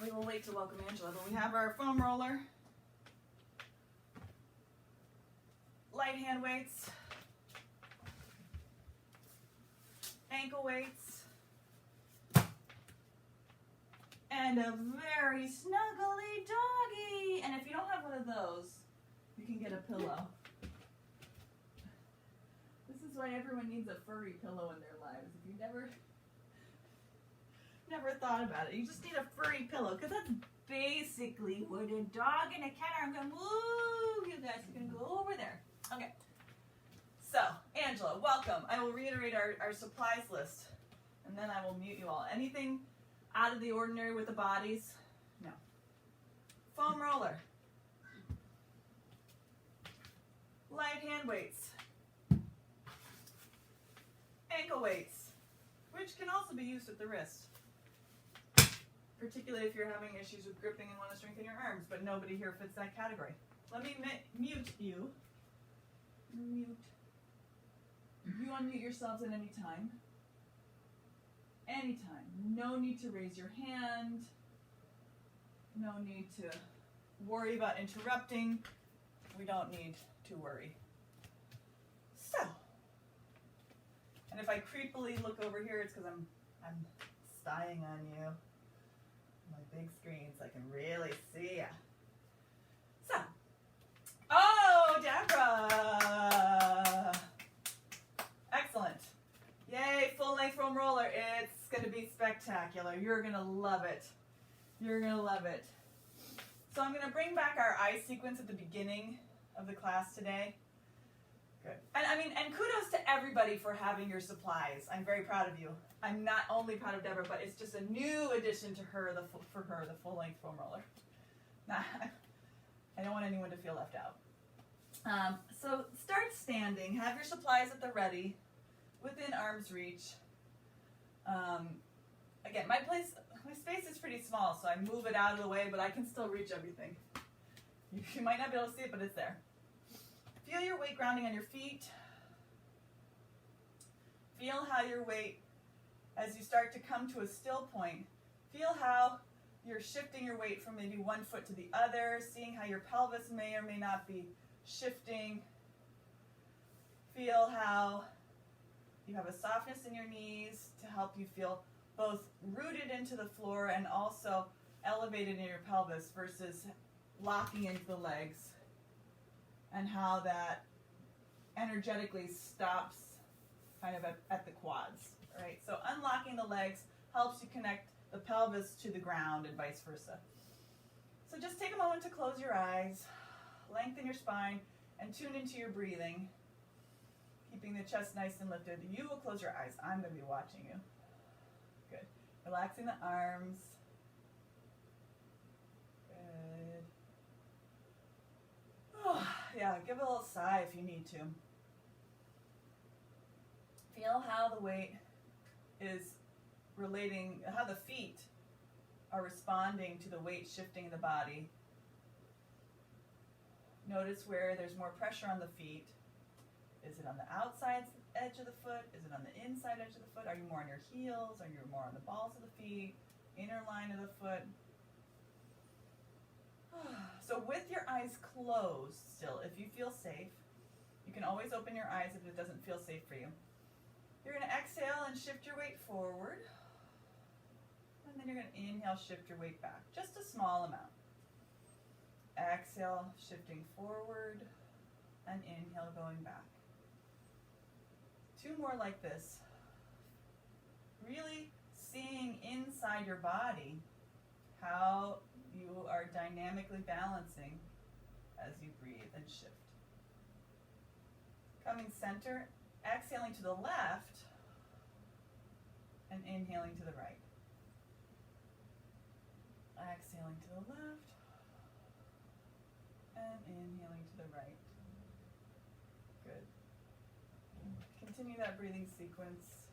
We will wait to welcome Angela, but we have our foam roller, light hand weights, ankle weights, and a very snuggly doggy. And if you don't have one of those, you can get a pillow. This is why everyone needs a furry pillow in their lives. If you never thought about it, you just need a furry pillow, because that's basically what a dog and a cat are. I'm going to move you guys. You're going to go over there. Okay. So, Angela, welcome. I will reiterate our supplies list, and then I will mute you all. Anything out of the ordinary with the bodies? No. Foam roller. Light hand weights. Ankle weights, which can also be used with the wrist, particularly if you're having issues with gripping and want to strengthen your arms, but nobody here fits that category. Let me mute you. Mute. You unmute yourselves at any time. Anytime. No need to raise your hand. No need to worry about interrupting. We don't need to worry. So, and if I creepily look over here, it's because I'm spying on you. My big screen, so I can really see ya. So, oh, Deborah! Excellent. Yay, full length foam roller. It's going to be spectacular. You're going to love it. You're going to love it. So I'm going to bring back our eye sequence at the beginning of the class today. Good. And kudos to everybody for having your supplies. I'm very proud of you. I'm not only proud of Deborah, but it's just a new addition to her, the full-length foam roller. Nah, I don't want anyone to feel left out. So start standing. Have your supplies at the ready, within arm's reach. Again, my space is pretty small, so I move it out of the way, but I can still reach everything. You might not be able to see it, but it's there. Feel your weight grounding on your feet. Feel how your weight, as you start to come to a still point, feel how you're shifting your weight from maybe one foot to the other, seeing how your pelvis may or may not be shifting. Feel how you have a softness in your knees to help you feel both rooted into the floor and also elevated in your pelvis versus locking into the legs, and how that energetically stops kind of at the quads, right? So unlocking the legs helps you connect the pelvis to the ground and vice versa. So just take a moment to close your eyes, lengthen your spine, and tune into your breathing, keeping the chest nice and lifted. You will close your eyes. I'm going to be watching you. Good. Relaxing the arms. Good. Oh, yeah, give a little sigh if you need to. Feel how the weight is relating, how the feet are responding to the weight shifting in the body. Notice where there's more pressure on the feet. Is it on the outside edge of the foot? Is it on the inside edge of the foot? Are you more on your heels? Are you more on the balls of the feet? Inner line of the foot? So with your eyes closed still, if you feel safe, you can always open your eyes if it doesn't feel safe for you. You're going to exhale and shift your weight forward. And then you're going to inhale, shift your weight back. Just a small amount. Exhale, shifting forward, and inhale, going back. 2 more like this. Really seeing inside your body how you are dynamically balancing as you breathe and shift. Coming center, exhaling to the left, and inhaling to the right. Exhaling to the left, and inhaling to the right. Good. Continue that breathing sequence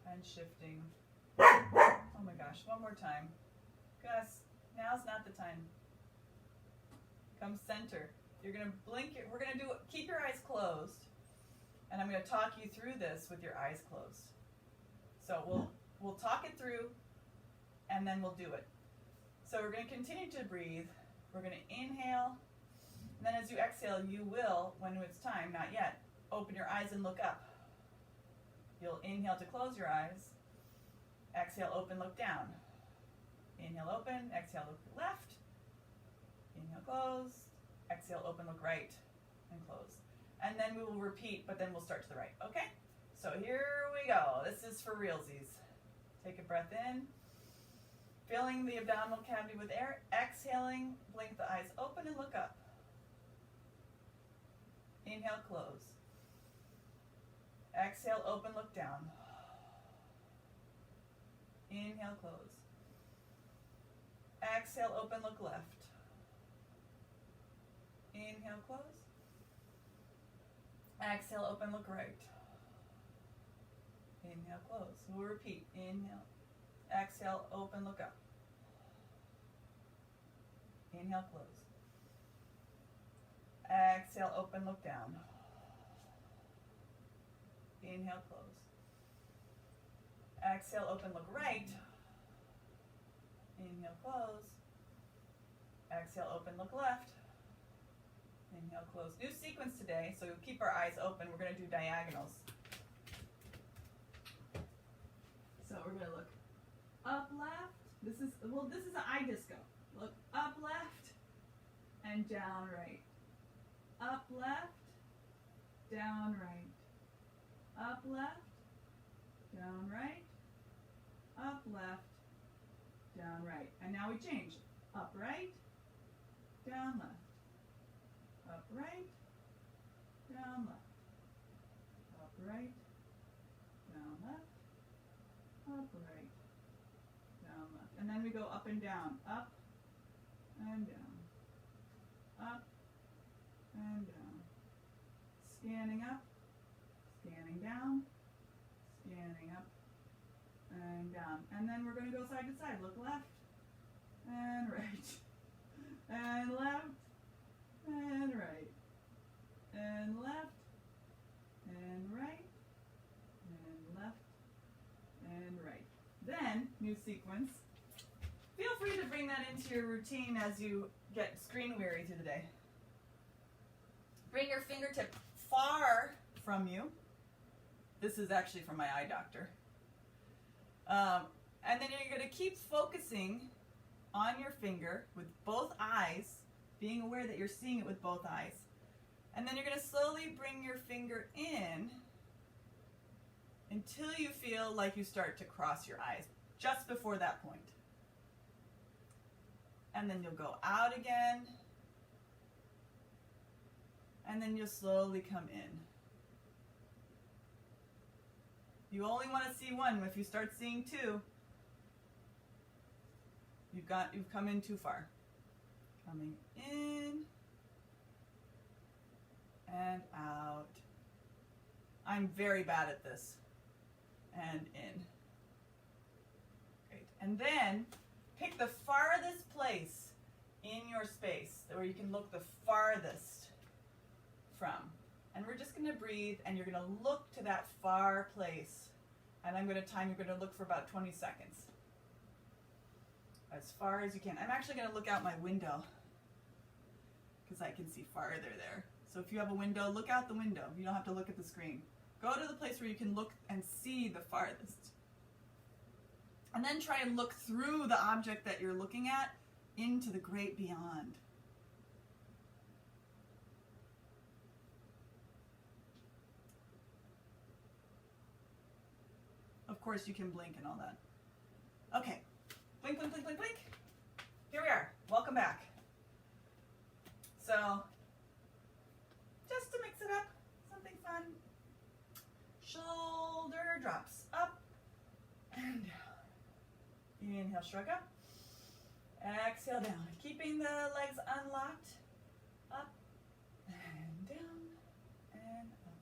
and shifting. Oh my gosh, one more time. Gus, now's not the time. Come center. You're going to blink, we're going to keep your eyes closed, and I'm going to talk you through this with your eyes closed. So we'll talk it through, and then we'll do it. So we're going to continue to breathe. We're going to inhale, and then as you exhale, you will, when it's time, not yet, open your eyes and look up. You'll inhale to close your eyes. Exhale, open, look down. Inhale, open. Exhale, look left. Inhale, close. Exhale, open, look right, and close. And then we will repeat, but then we'll start to the right. Okay? So here we go. This is for realsies. Take a breath in. Filling the abdominal cavity with air. Exhaling, blink the eyes open and look up. Inhale, close. Exhale, open, look down. Inhale, close. Exhale, open, look left. Inhale, close. Exhale, open, look right. Inhale, close. We'll repeat. Inhale. Exhale, open, look up. Inhale, close. Exhale, open, look down. Inhale, close. Exhale, open, look right. Inhale, close. Exhale, open, look left. Inhale, close. New sequence today, so we'll keep our eyes open. We're going to do diagonals. So we're going to look up left. This is an eye disco. Look up left and down right. Up left, down right. Up left, down right. Up left, down right. And now we change. Up right, down left. Up right, down left. Up right, down left. Up right, down left. And then we go up and down. Up and down. Up and down. Scanning up, scanning down, scanning up and down. And then we're going to go side to side. Look left and right. And left and right. And left and right. And left and right. Then, new sequence. Feel free to bring that into your routine as you get screen weary through the day. Bring your fingertip far from you. This is actually from my eye doctor. And then you're going to keep focusing on your finger with both eyes, being aware that you're seeing it with both eyes. And then you're going to slowly bring your finger in until you feel like you start to cross your eyes, just before that point. And then you'll go out again. And then you'll slowly come in. You only want to see one. If you start seeing two, you've come in too far. Coming in and out. I'm very bad at this. And in. Great. And then pick the farthest place in your space where you can look the farthest from. And we're just going to breathe, and you're going to look to that far place. And I'm going to time, you're going to look for about 20 seconds. As far as you can. I'm actually going to look out my window because I can see farther there. So if you have a window, look out the window. You don't have to look at the screen. Go to the place where you can look and see the farthest. And then try and look through the object that you're looking at into the great beyond. Of course, you can blink and all that. Okay. Blink, blink, blink, blink, blink. Here we are. Welcome back. So, just to mix it up, something fun. Shoulder drops up and down. Inhale, shrug up. Exhale, down. Keeping the legs unlocked. Up and down and up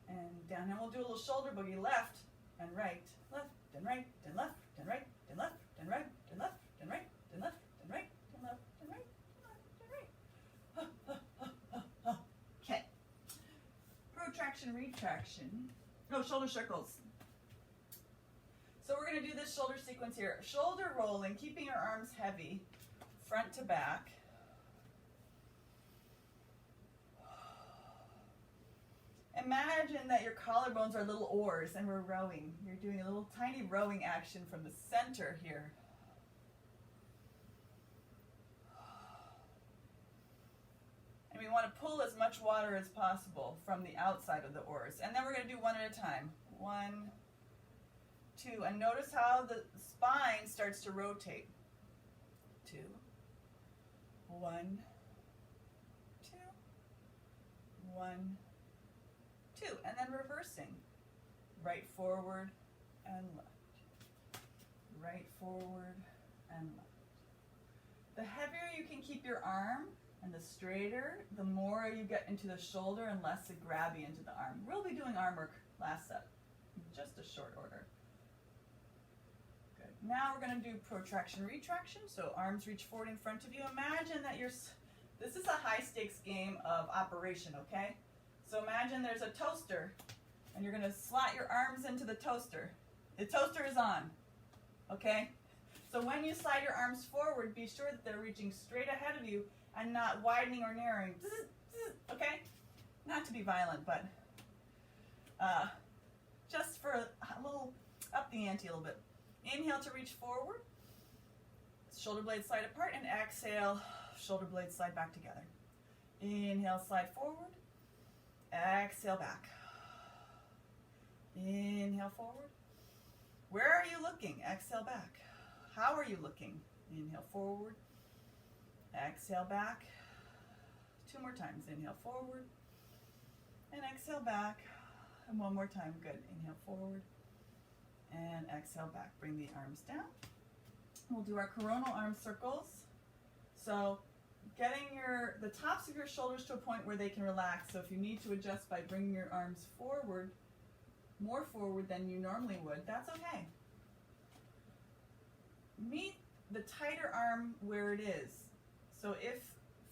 and down. And we'll do a little shoulder boogie, left and right, left and right, and left and right, and left and right, and left and right, and left and right, and left and right, and left and right. Okay. Protraction, retraction. No, shoulder circles. So we're going to do this shoulder sequence here. Shoulder rolling, keeping your arms heavy, front to back. Imagine that your collarbones are little oars and we're rowing. You're doing a little tiny rowing action from the center here. And we want to pull as much water as possible from the outside of the oars. And then we're going to do one at a time. 1, 2, and notice how the spine starts to rotate. 2, 1, 2, 1, 2, and then reversing. Right forward and left. Right forward and left. The heavier you can keep your arm and the straighter, the more you get into the shoulder and less grabby into the arm. We'll be doing arm work last set, just a short order. Good. Now we're going to do protraction, retraction. So arms reach forward in front of you. Imagine that this is a high stakes game of operation, okay? So imagine there's a toaster and you're going to slot your arms into the toaster. The toaster is on, okay? So when you slide your arms forward, be sure that they're reaching straight ahead of you and not widening or narrowing, okay? Not to be violent, but just for a little, up the ante a little bit. Inhale to reach forward, shoulder blades slide apart, and exhale, shoulder blades slide back together. Inhale, slide forward. Exhale, back. Inhale, forward. Where are you looking? Exhale, back. How are you looking? Inhale, forward. Exhale, back. 2 more times. Inhale, forward. And exhale, back. And 1 more time. Good. Inhale, forward. And exhale, back. Bring the arms down. We'll do our coronal arm circles. So getting the tops of your shoulders to a point where they can relax. So if you need to adjust by bringing your arms forward, more forward than you normally would, that's okay. Meet the tighter arm where it is. So if,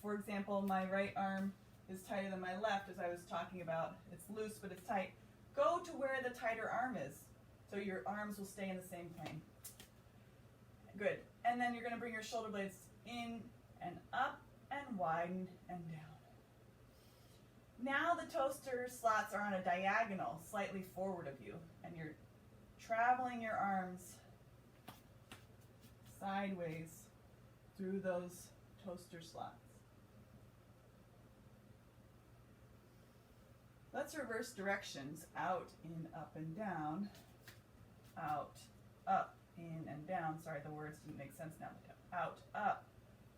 for example, my right arm is tighter than my left, as I was talking about, it's loose but it's tight, go to where the tighter arm is. So your arms will stay in the same plane. Good. And then you're going to bring your shoulder blades in and up and widen and down. Now the toaster slots are on a diagonal slightly forward of you, and you're traveling your arms sideways through those toaster slots. Let's reverse directions. Out, in, up, and down. Out, up, in, and down. Sorry, the words didn't make sense now. Out, up,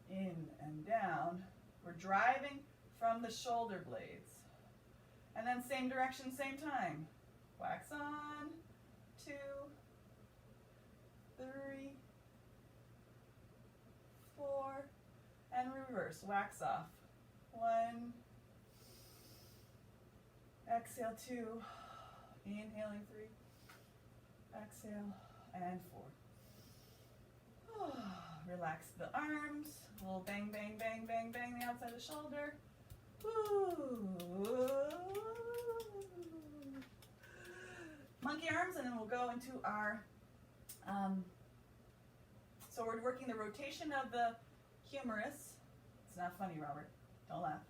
in, and down. We're driving from the shoulder blades. And then same direction, same time. Wax on, 2, 3, 4, and reverse. Wax off. 1, exhale, 2, inhaling, 3, exhale, and 4. Relax the arms. A little bang, bang, bang, bang, bang the outside of the shoulder. Monkey arms, and then we'll go into our, so we're working the rotation of the humerus. It's not funny, Robert. Don't laugh.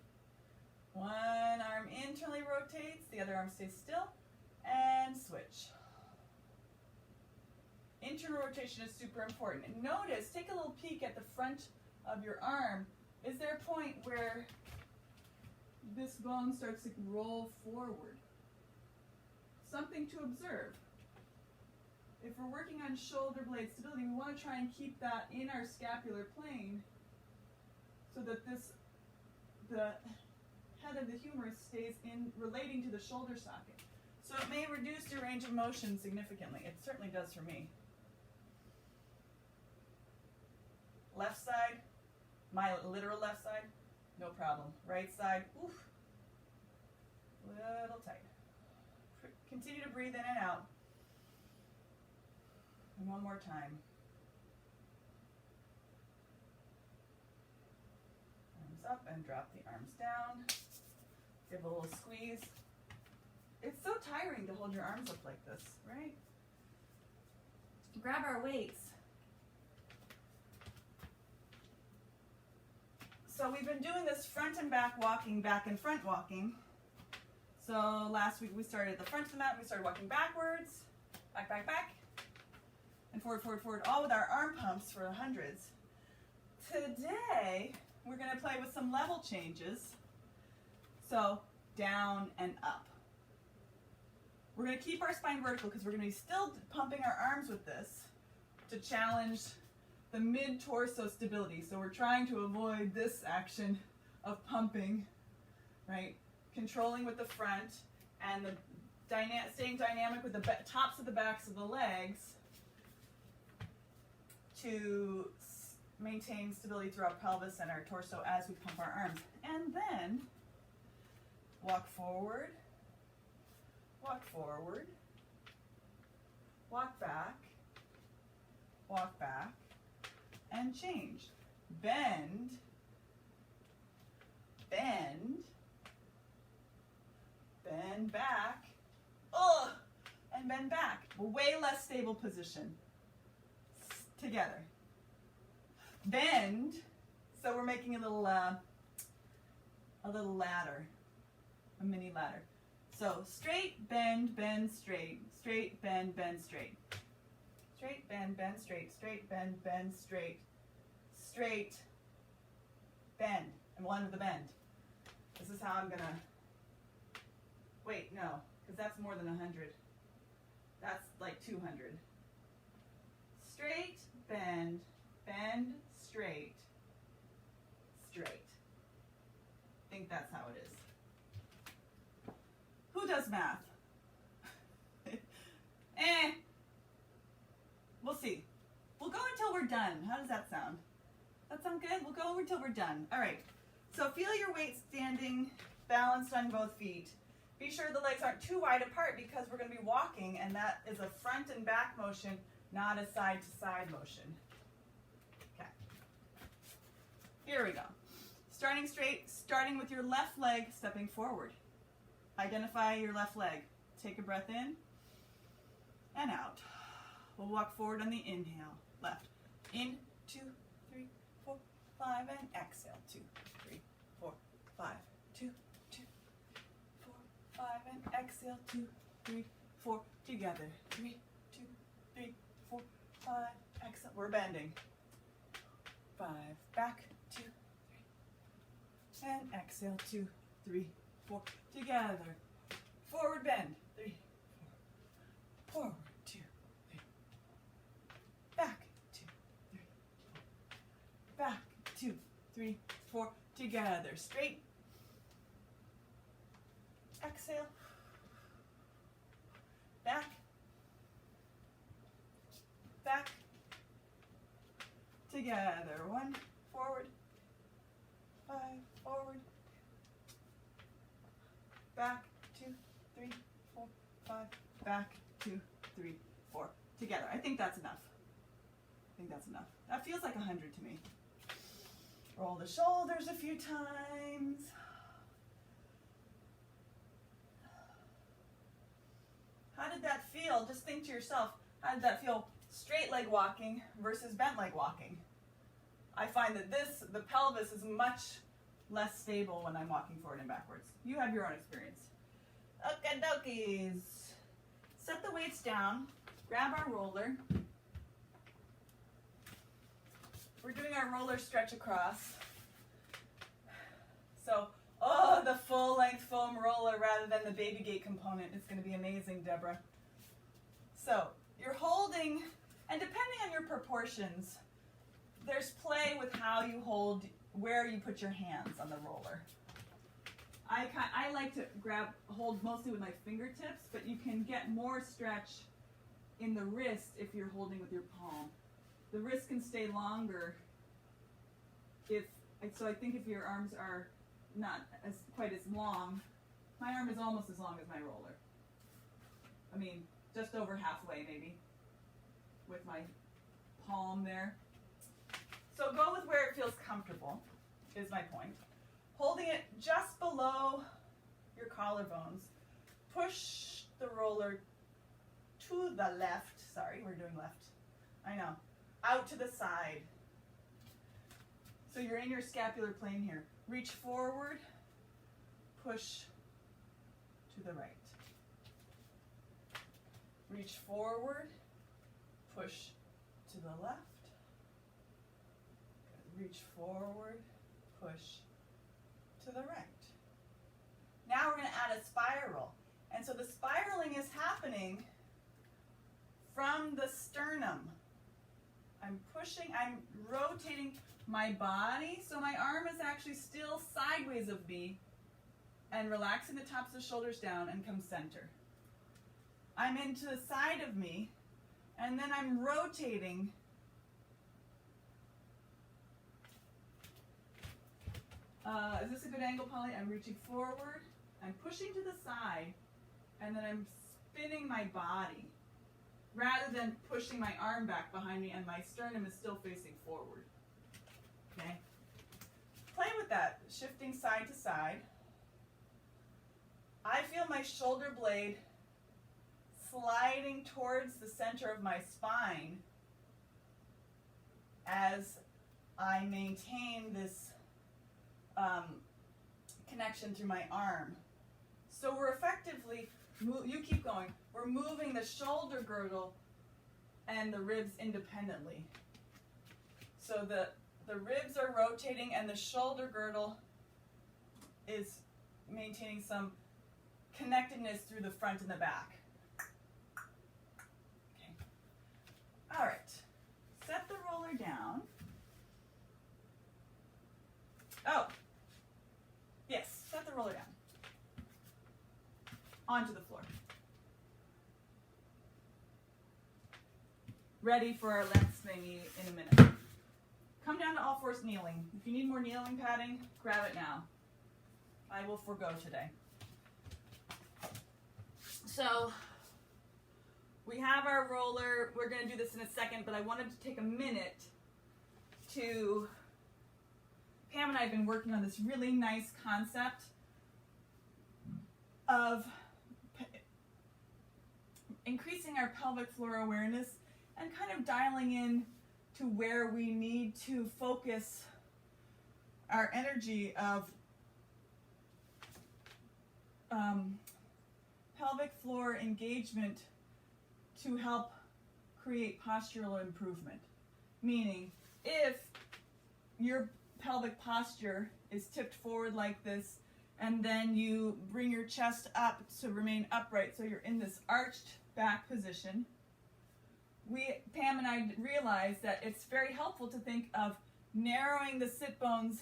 One arm internally rotates, the other arm stays still, and switch. Internal rotation is super important. And notice, take a little peek at the front of your arm. Is there a point where this bone starts to roll forward? Something to observe. If we're working on shoulder blade stability, we want to try and keep that in our scapular plane so that the head of the humerus stays in relating to the shoulder socket. So it may reduce your range of motion significantly. It certainly does for me. Left side, my literal left side, no problem. Right side, oof, little tight. Continue to breathe in and out. And 1 more time. Arms up and drop the arms down. Give a little squeeze. It's so tiring to hold your arms up like this, right? grab our weights. So we've been doing this front and back walking, back and front walking. So last week we started at the front of the mat, we started walking backwards, back, back, back, and forward, forward, forward, all with our arm pumps for the hundreds. Today, we're going to play with some level changes. So down and up. We're going to keep our spine vertical because we're going to be still pumping our arms with this to challenge the mid-torso stability. So we're trying to avoid this action of pumping, right? Controlling with the front and the staying dynamic with the tops of the backs of the legs to maintain stability through our pelvis and our torso as we pump our arms. And then walk forward, walk forward, walk back, and change. Bend, bend, bend back, and bend back. Way less stable position. Together. Bend, so we're making a little ladder, a mini ladder. So straight, bend, bend, straight, straight, bend, bend, straight. Straight, bend, bend, straight, straight, bend, bend, straight, straight, bend. And we'll end with the bend. This is how I'm gonna, wait, no, because that's more than 100. That's like 200. Straight, bend, bend, straight, straight. I think that's how it is. Who does math? We'll see. We'll go until we're done. How does that sound? That sound good? We'll go until we're done. All right. So feel your weight standing, balanced on both feet. Be sure the legs aren't too wide apart because we're going to be walking, and that is a front and back motion, not a side-to-side motion. Okay. Here we go. Starting straight, starting with your left leg, stepping forward. Identify your left leg. Take a breath in and out. We'll walk forward on the inhale. Left. In, 2, 3, 4, 5, and exhale. 2, 3, 4, 5, 2, 2, 4, 5, and exhale. 2, 3, 4, together. 3, 2, 3, 4, 5, exhale. We're bending. 5, back, 2, 3, and exhale. 2, 3, 4, together. Forward bend. 3, 4, forward. 2, 3, back. 2, 3, 4, back. 2, 3, 4, together. Straight. Exhale. Back. Back. Together. 1, forward. 5, forward. Back. 2, 3, 4, 5. Back. 2, 3, 4. Together. I think that's enough. That feels like 100 to me. Roll the shoulders a few times. How did that feel? Just think to yourself, how did that feel straight leg walking versus bent leg walking? I find that the pelvis is much less stable when I'm walking forward and backwards. You have your own experience. Okie dokies. Set the weights down. Grab our roller. We're doing our roller stretch across. So, the full length foam roller rather than the baby gate component. It's going to be amazing, Deborah. So, you're holding, and depending on your proportions, there's play with how you hold, where you put your hands on the roller. I like to hold mostly with my fingertips, but you can get more stretch in the wrist if you're holding with your palm. The wrist can stay longer so I think if your arms are not quite as long, my arm is almost as long as my roller. I mean, just over halfway maybe with my palm there. So go with where it feels comfortable, is my point. Holding it just below your collarbones. Push the roller to the left. Sorry, we're doing left. I know. Out to the side. So you're in your scapular plane here. Reach forward, push to the right. Reach forward, push to the left. Good. Reach forward, push to the right. Now we're going to add a spiral. And so the spiraling is happening from the sternum. I'm pushing, I'm rotating my body, so my arm is actually still sideways of me, and relaxing the tops of the shoulders down and come center. I'm into the side of me, and then I'm rotating is this a good angle, Polly? I'm reaching forward, I'm pushing to the side, and then I'm spinning my body rather than pushing my arm back behind me and my sternum is still facing forward. Okay? Play with that, shifting side to side. I feel my shoulder blade sliding towards the center of my spine as I maintain this connection through my arm. So we're effectively, you keep going, we're moving the shoulder girdle and the ribs independently. So the ribs are rotating and the shoulder girdle is maintaining some connectedness through the front and the back. Okay. All right. Set the roller down. Oh. Yes, set the roller down. Onto the floor. Ready for our length thingy in a minute. Come down to all fours kneeling. If you need more kneeling padding, grab it now. I will forego today. So we have our roller. We're going to do this in a second, but I wanted to take a minute to, Pam and I have been working on this really nice concept of increasing our pelvic floor awareness and kind of dialing in to where we need to focus our energy of pelvic floor engagement to help create postural improvement. Meaning, if your pelvic posture is tipped forward like this, and then you bring your chest up to remain upright, so you're in this arched back position, Pam and I realized that it's very helpful to think of narrowing the sit bones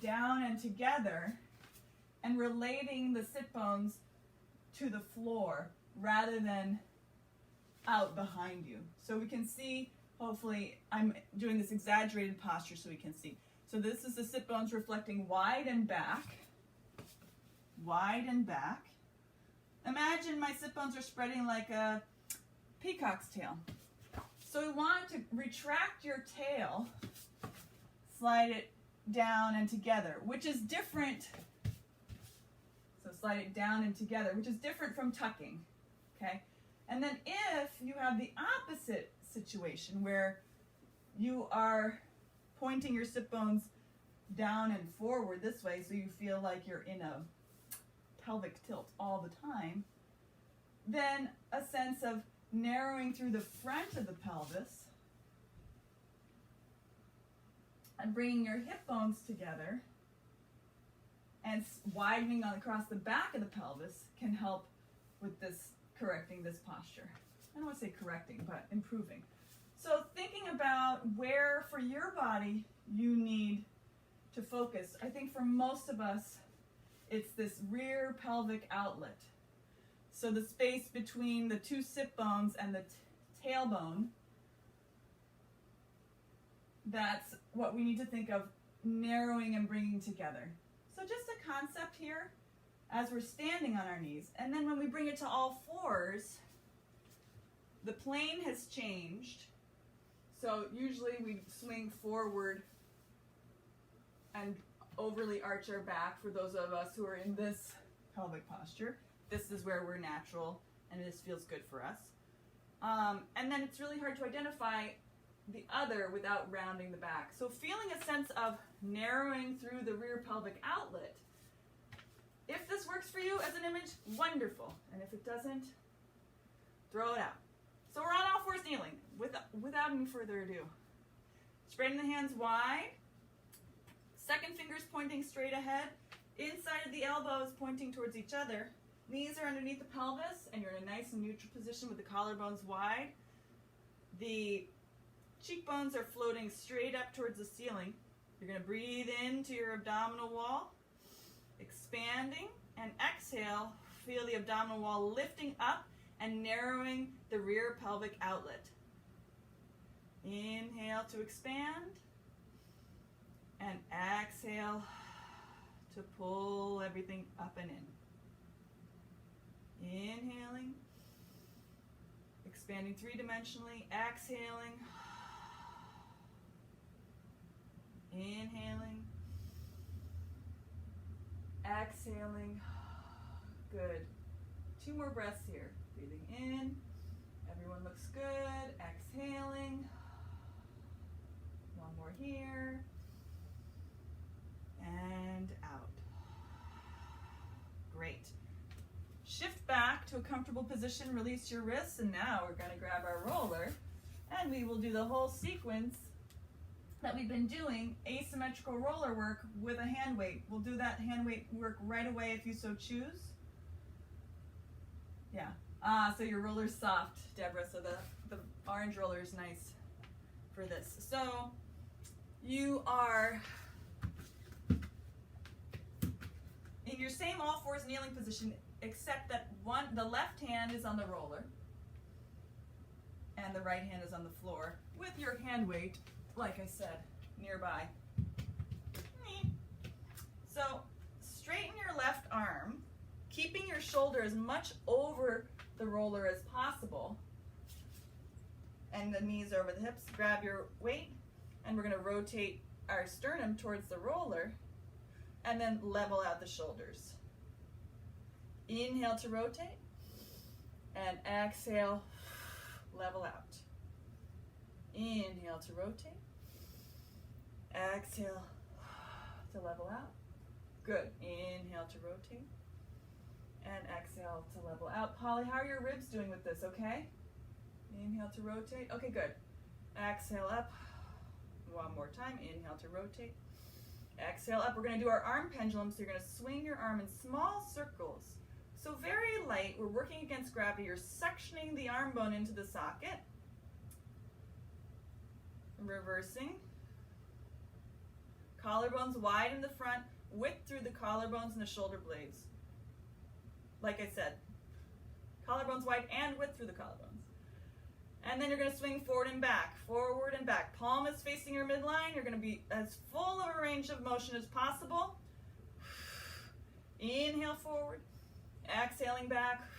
down and together and relating the sit bones to the floor rather than out behind you. So we can see, hopefully, I'm doing this exaggerated posture so we can see. So this is the sit bones reflecting wide and back. Wide and back. Imagine my sit bones are spreading like a peacock's tail. So we want to retract your tail, slide it down and together, which is different. So slide it down and together, which is different from tucking, okay? And then if you have the opposite situation where you are pointing your sit bones down and forward this way so you feel like you're in a pelvic tilt all the time, then a sense of narrowing through the front of the pelvis and bringing your hip bones together and widening across the back of the pelvis can help with this, correcting this posture. I don't want to say correcting, but improving. So thinking about where for your body you need to focus. I think for most of us, it's this rear pelvic outlet. So the space between the two sit bones and the tailbone, that's what we need to think of narrowing and bringing together. So just a concept here as we're standing on our knees. And then when we bring it to all fours, the plane has changed. So usually we swing forward and overly arch our back for those of us who are in this pelvic posture. This is where we're natural and this feels good for us. And then it's really hard to identify the other without rounding the back. So feeling a sense of narrowing through the rear pelvic outlet. If this works for you as an image, wonderful. And if it doesn't, throw it out. So we're on all fours kneeling without any further ado. Spreading the hands wide. Second finger's pointing straight ahead. Inside of the elbows pointing towards each other. Knees are underneath the pelvis and you're in a nice and neutral position with the collarbones wide. The cheekbones are floating straight up towards the ceiling. You're going to breathe into your abdominal wall, expanding, and exhale. Feel the abdominal wall lifting up and narrowing the rear pelvic outlet. Inhale to expand, and exhale to pull everything up and in. Inhaling, expanding three-dimensionally, exhaling, inhaling, exhaling. Good. 2 more breaths here. Breathing in, everyone looks good. Exhaling. 1 more here. And out. Great. Shift back to a comfortable position, release your wrists, and now we're going to grab our roller and we will do the whole sequence that we've been doing, asymmetrical roller work with a hand weight. We'll do that hand weight work right away if you so choose. Yeah. So your roller's soft, Deborah, so the orange roller is nice for this. So you are in your same all fours kneeling position, except that the left hand is on the roller and the right hand is on the floor with your hand weight, like I said, nearby. So straighten your left arm, keeping your shoulder as much over the roller as possible, and the knees over the hips. Grab your weight, and we're going to rotate our sternum towards the roller, and then level out the shoulders. Inhale to rotate, and exhale, level out. Inhale to rotate, exhale to level out. Good. Inhale to rotate, and exhale to level out. Polly, how are your ribs doing with this, okay? Inhale to rotate. Okay, good. Exhale up. 1 more time. Inhale to rotate. Exhale up. We're going to do our arm pendulum, so you're going to swing your arm in small circles. So very light. We're working against gravity. You're sectioning the arm bone into the socket. Reversing. Collarbones wide in the front, width through the collarbones and the shoulder blades. Like I said, collarbones wide and width through the collarbones. And then you're going to swing forward and back, Palm is facing your midline. You're going to be as full of a range of motion as possible. Inhale forward, exhaling back,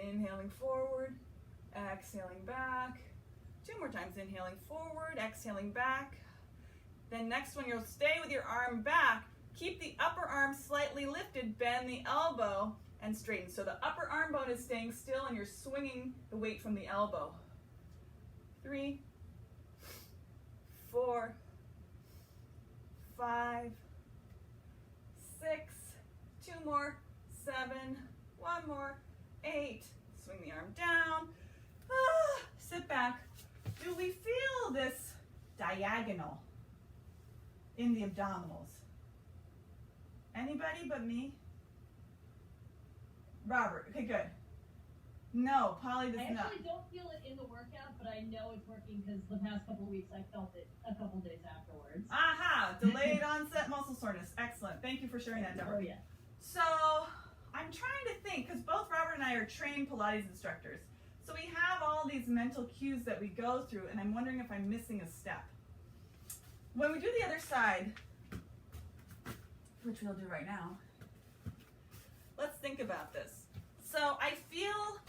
inhaling forward, exhaling back. 2 more times, inhaling forward, exhaling back. Then next one, you'll stay with your arm back. Keep the upper arm slightly lifted, bend the elbow, and straighten. So the upper arm bone is staying still and you're swinging the weight from the elbow. 3, 4, 5, 6, 2 more, 7, 1 more, 8. Swing the arm down. Sit back. Do we feel this diagonal in the abdominals? Anybody but me? Robert, okay, good. No, Polly does not. I actually don't feel it in the workout, but I know it's working because the past couple of weeks I felt it a couple days afterwards. Aha, delayed onset muscle soreness. Excellent. Thank you for sharing that, Deborah. Oh, yeah. So I'm trying to think, because both Robert and I are trained Pilates instructors. So we have all these mental cues that we go through, and I'm wondering if I'm missing a step. When we do the other side, which we'll do right now, let's think about this. So I feel,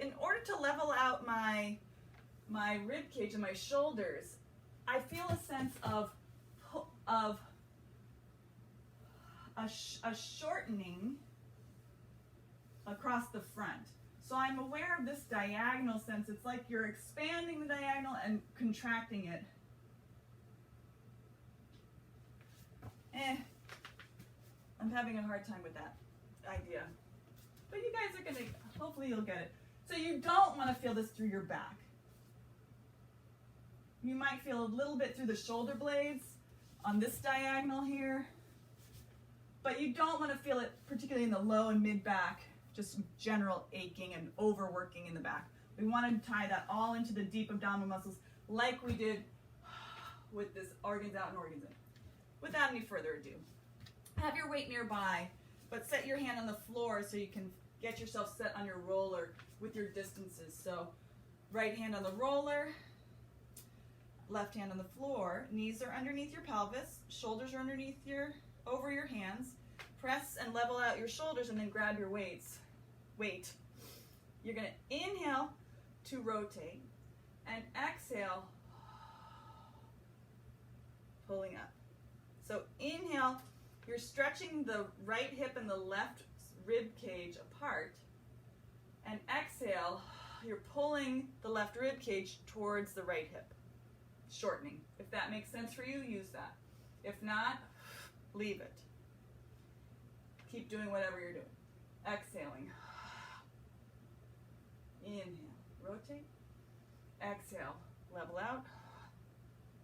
in order to level out my rib cage and my shoulders, I feel a sense of a shortening across the front. So I'm aware of this diagonal sense. It's like you're expanding the diagonal and contracting it. I'm having a hard time with that idea. But you guys are gonna, hopefully you'll get it. So you don't want to feel this through your back. You might feel a little bit through the shoulder blades on this diagonal here, but you don't want to feel it particularly in the low and mid back, just general aching and overworking in the back. We want to tie that all into the deep abdominal muscles like we did with this organs out and organs in. Without any further ado, have your weight nearby, but set your hand on the floor so you can get yourself set on your roller with your distances. So right hand on the roller, left hand on the floor, knees are underneath your pelvis, shoulders are underneath over your hands. Press and level out your shoulders and then grab your weight. You're going to inhale to rotate and exhale, pulling up. So inhale, you're stretching the right hip and the left rib cage apart, and exhale, you're pulling the left rib cage towards the right hip, shortening. If that makes sense for you, use that. If not, leave it. Keep doing whatever you're doing. Exhaling. Inhale, rotate. Exhale, level out.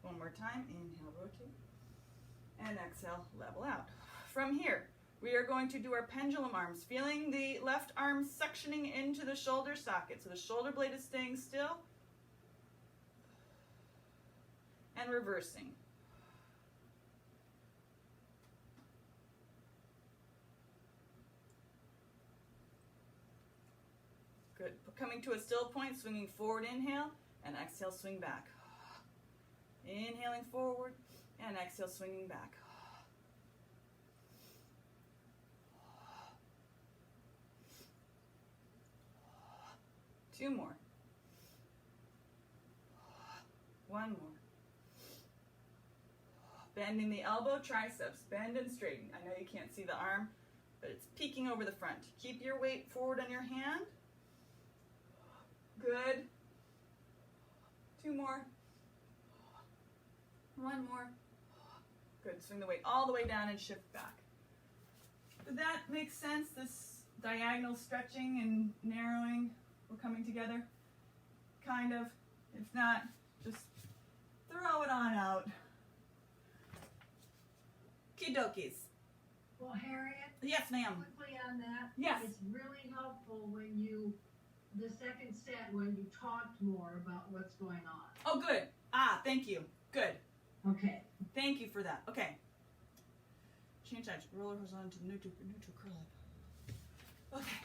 One more time, inhale, rotate. And exhale, level out. From here, we are going to do our pendulum arms, feeling the left arm suctioning into the shoulder socket. So the shoulder blade is staying still. And reversing. Good. Coming to a still point, swinging forward, inhale, and exhale, swing back. Inhaling forward, and exhale, swinging back. Two more. One more. Bending the elbow, triceps, bend and straighten. I know you can't see the arm, but it's peeking over the front. Keep your weight forward on your hand. Good. Two more. One more. Good. Swing the weight all the way down and shift back. Did that make sense? This diagonal stretching and narrowing, we're coming together? Kind of. If not, just throw it on out. Okey-dokies. Well, Harriet, Yes, ma'am. quickly on that. Yes. It's really helpful when you, the second set, when you talked more about what's going on. Oh, good. Ah, thank you. Good. Okay. Thank you for that. Okay. Change that. Roller horizontal to neutral curl up. Okay.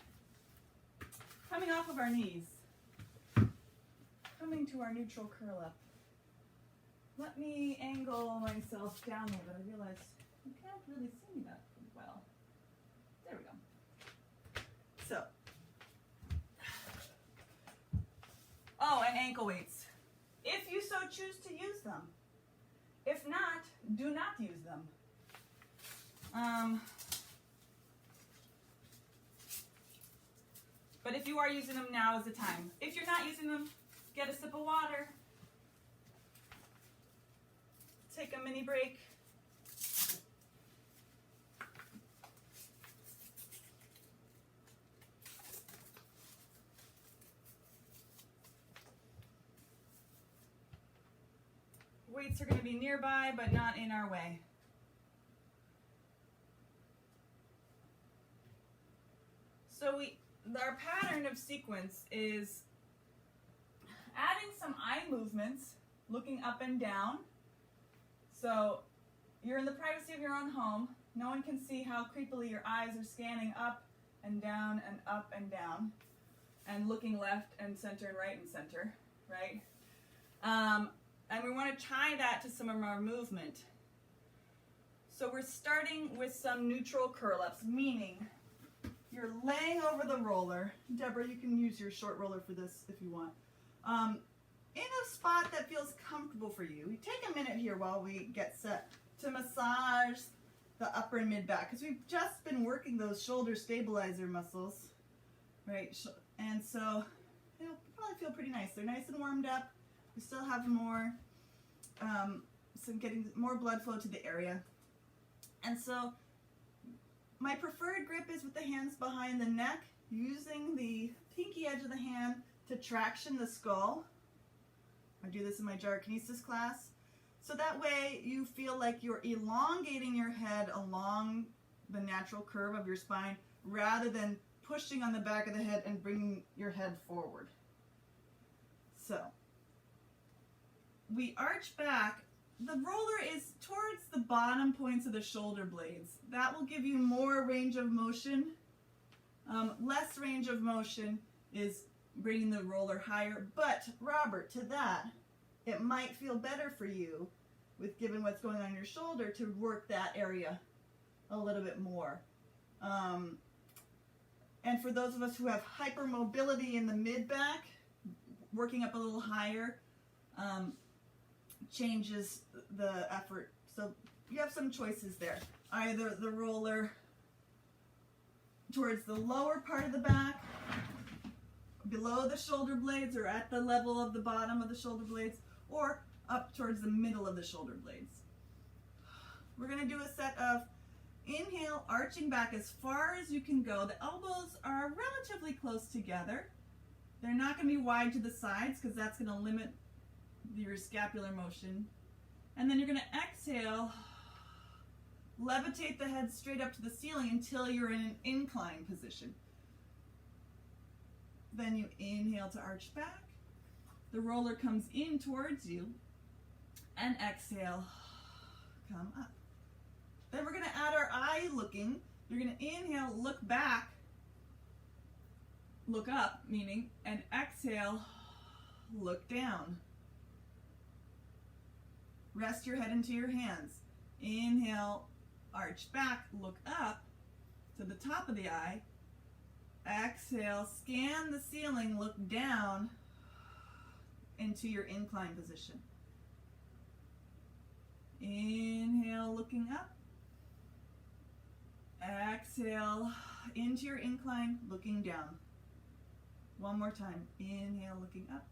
Coming off of our knees. Coming to our neutral curl up. Let me angle myself down a little bit. I realize you can't really see me that well. There we go. So. Oh, and ankle weights. If you so choose to use them. If not, do not use them. But if you are using them, now is the time. If you're not using them, get a sip of water. Take a mini break. Weights are going to be nearby, but not in our way. So our pattern of sequence is adding some eye movements, looking up and down. So you're in the privacy of your own home. No one can see how creepily your eyes are scanning up and down and up and down, and looking left and center and right and center, right? And we want to tie that to some of our movement. So we're starting with some neutral curl-ups, meaning you're laying over the roller. Deborah, you can use your short roller for this if you want. In a spot that feels comfortable for you. We take a minute here while we get set to massage the upper and mid back, because we've just been working those shoulder stabilizer muscles right? And so it'll probably feel pretty nice. They're nice and warmed up. We still have more, getting more blood flow to the area. And so my preferred grip is with the hands behind the neck, using the pinky edge of the hand to traction the skull. I do this in my gyrokinesis class. So that way you feel like you're elongating your head along the natural curve of your spine rather than pushing on the back of the head and bringing your head forward. So we arch back. The roller is towards the bottom points of the shoulder blades. That will give you more range of motion. Less range of motion is bringing the roller higher. But Robert, to that, it might feel better for you, with given what's going on in your shoulder, to work that area a little bit more. And for those of us who have hypermobility in the mid-back, working up a little higher changes the effort. So you have some choices there. Either the roller towards the lower part of the back, below the shoulder blades, or at the level of the bottom of the shoulder blades, or up towards the middle of the shoulder blades. We're going to do a set of inhale, arching back as far as you can go. The elbows are relatively close together. They're not going to be wide to the sides because that's going to limit your scapular motion. And then you're going to exhale, levitate the head straight up to the ceiling until you're in an incline position. Then you inhale to arch back. The roller comes in towards you, and exhale, come up. Then we're going to add our eye looking. You're going to inhale, look back, look up, meaning, and exhale, look down. Rest your head into your hands. Inhale, arch back, look up to the top of the eye. Exhale, scan the ceiling, look down into your incline position. Inhale, looking up. Exhale, into your incline, looking down. One more time. Inhale, looking up.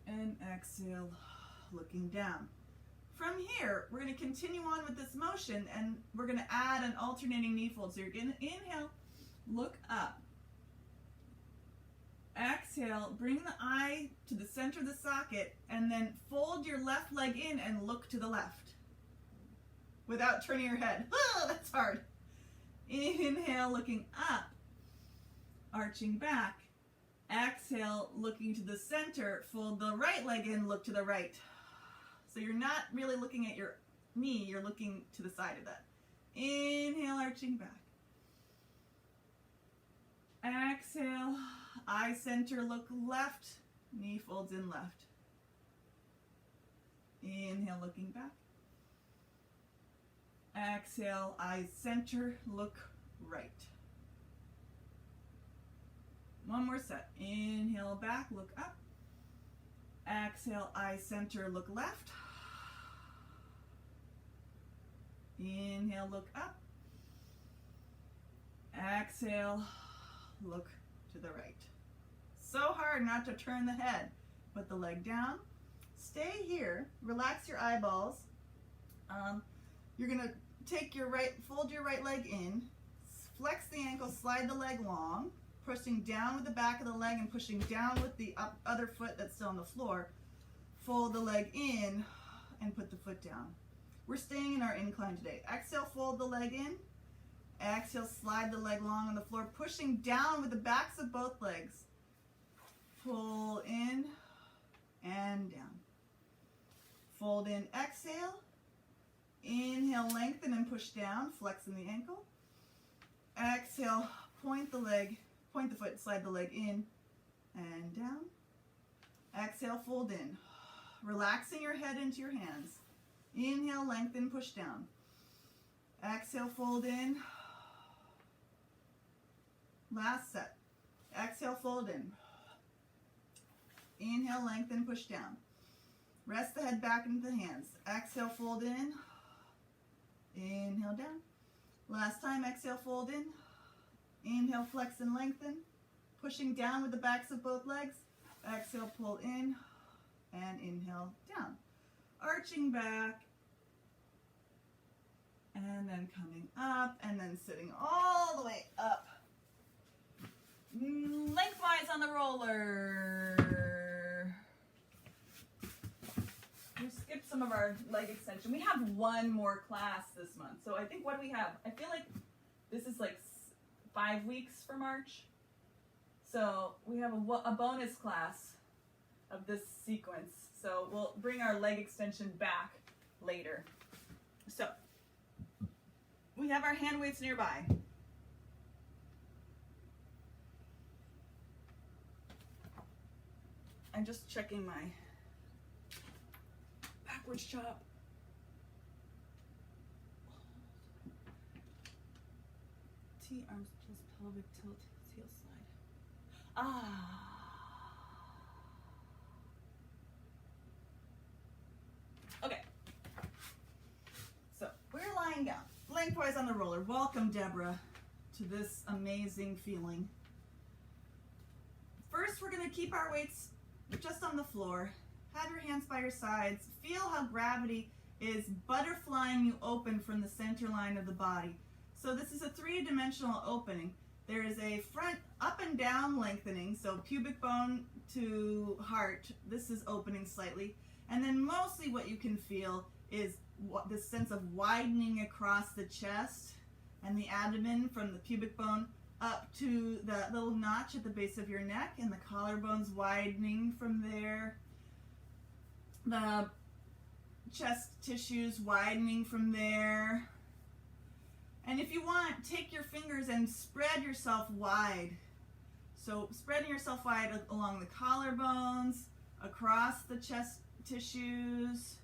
And exhale, looking down. From here, we're going to continue on with this motion, and we're going to add an alternating knee fold. So you're going to inhale, look up. Exhale, bring the eye to the center of the socket, and then fold your left leg in and look to the left without turning your head. Oh, that's hard. Inhale, looking up, arching back. Exhale, looking to the center, fold the right leg in, look to the right. So you're not really looking at your knee, you're looking to the side of that. Inhale, arching back. Exhale, eye center, look left, knee folds in left. Inhale, looking back. Exhale, eye center, look right. One more set. Inhale, back, look up. Exhale, eye center, look left. Inhale, look up. Exhale, look to the right. So hard not to turn the head. Put the leg down. Stay here. Relax your eyeballs. You're going to take your fold your right leg in. Flex the ankle, slide the leg long. Pushing down with the back of the leg and pushing down with the other foot that's still on the floor. Fold the leg in and put the foot down. We're staying in our incline today. Exhale, fold the leg in. Exhale, slide the leg long on the floor, pushing down with the backs of both legs. Pull in and down. Fold in, exhale. Inhale, lengthen and push down, flexing the ankle. Exhale, point the foot, slide the leg in and down. Exhale, fold in. Relaxing your head into your hands. Inhale, lengthen, push down. Exhale, fold in. Last set. Exhale, fold in. Inhale, lengthen, push down. Rest the head back into the hands. Exhale, fold in. Inhale, down. Last time, exhale, fold in. Inhale, flex and lengthen. Pushing down with the backs of both legs. Exhale, pull in. And inhale, down. Arching back. And then coming up. And then sitting all the way up. Lengthwise on the roller. We skipped some of our leg extension. We have one more class this month. So I think, what do we have? I feel like this is like 5 weeks for March. So we have a bonus class of this sequence. So we'll bring our leg extension back later. So we have our hand weights nearby. I'm just checking my backwards chop. T arms plus pelvic tilt, heel slide. Okay. So we're lying down, lengthwise on the roller. Welcome, Deborah, to this amazing feeling. First, we're going to keep our weights just on the floor. Have your hands by your sides. Feel how gravity is butterflying you open from the center line of the body. So this is a three-dimensional opening. There is a front up and down lengthening, so pubic bone to heart. This is opening slightly. And then mostly what you can feel is this sense of widening across the chest and the abdomen from the pubic bone up to the little notch at the base of your neck, and the collarbones widening from there. The chest tissues widening from there. And if you want, take your fingers and spread yourself wide. So spreading yourself wide along the collarbones, across the chest tissues,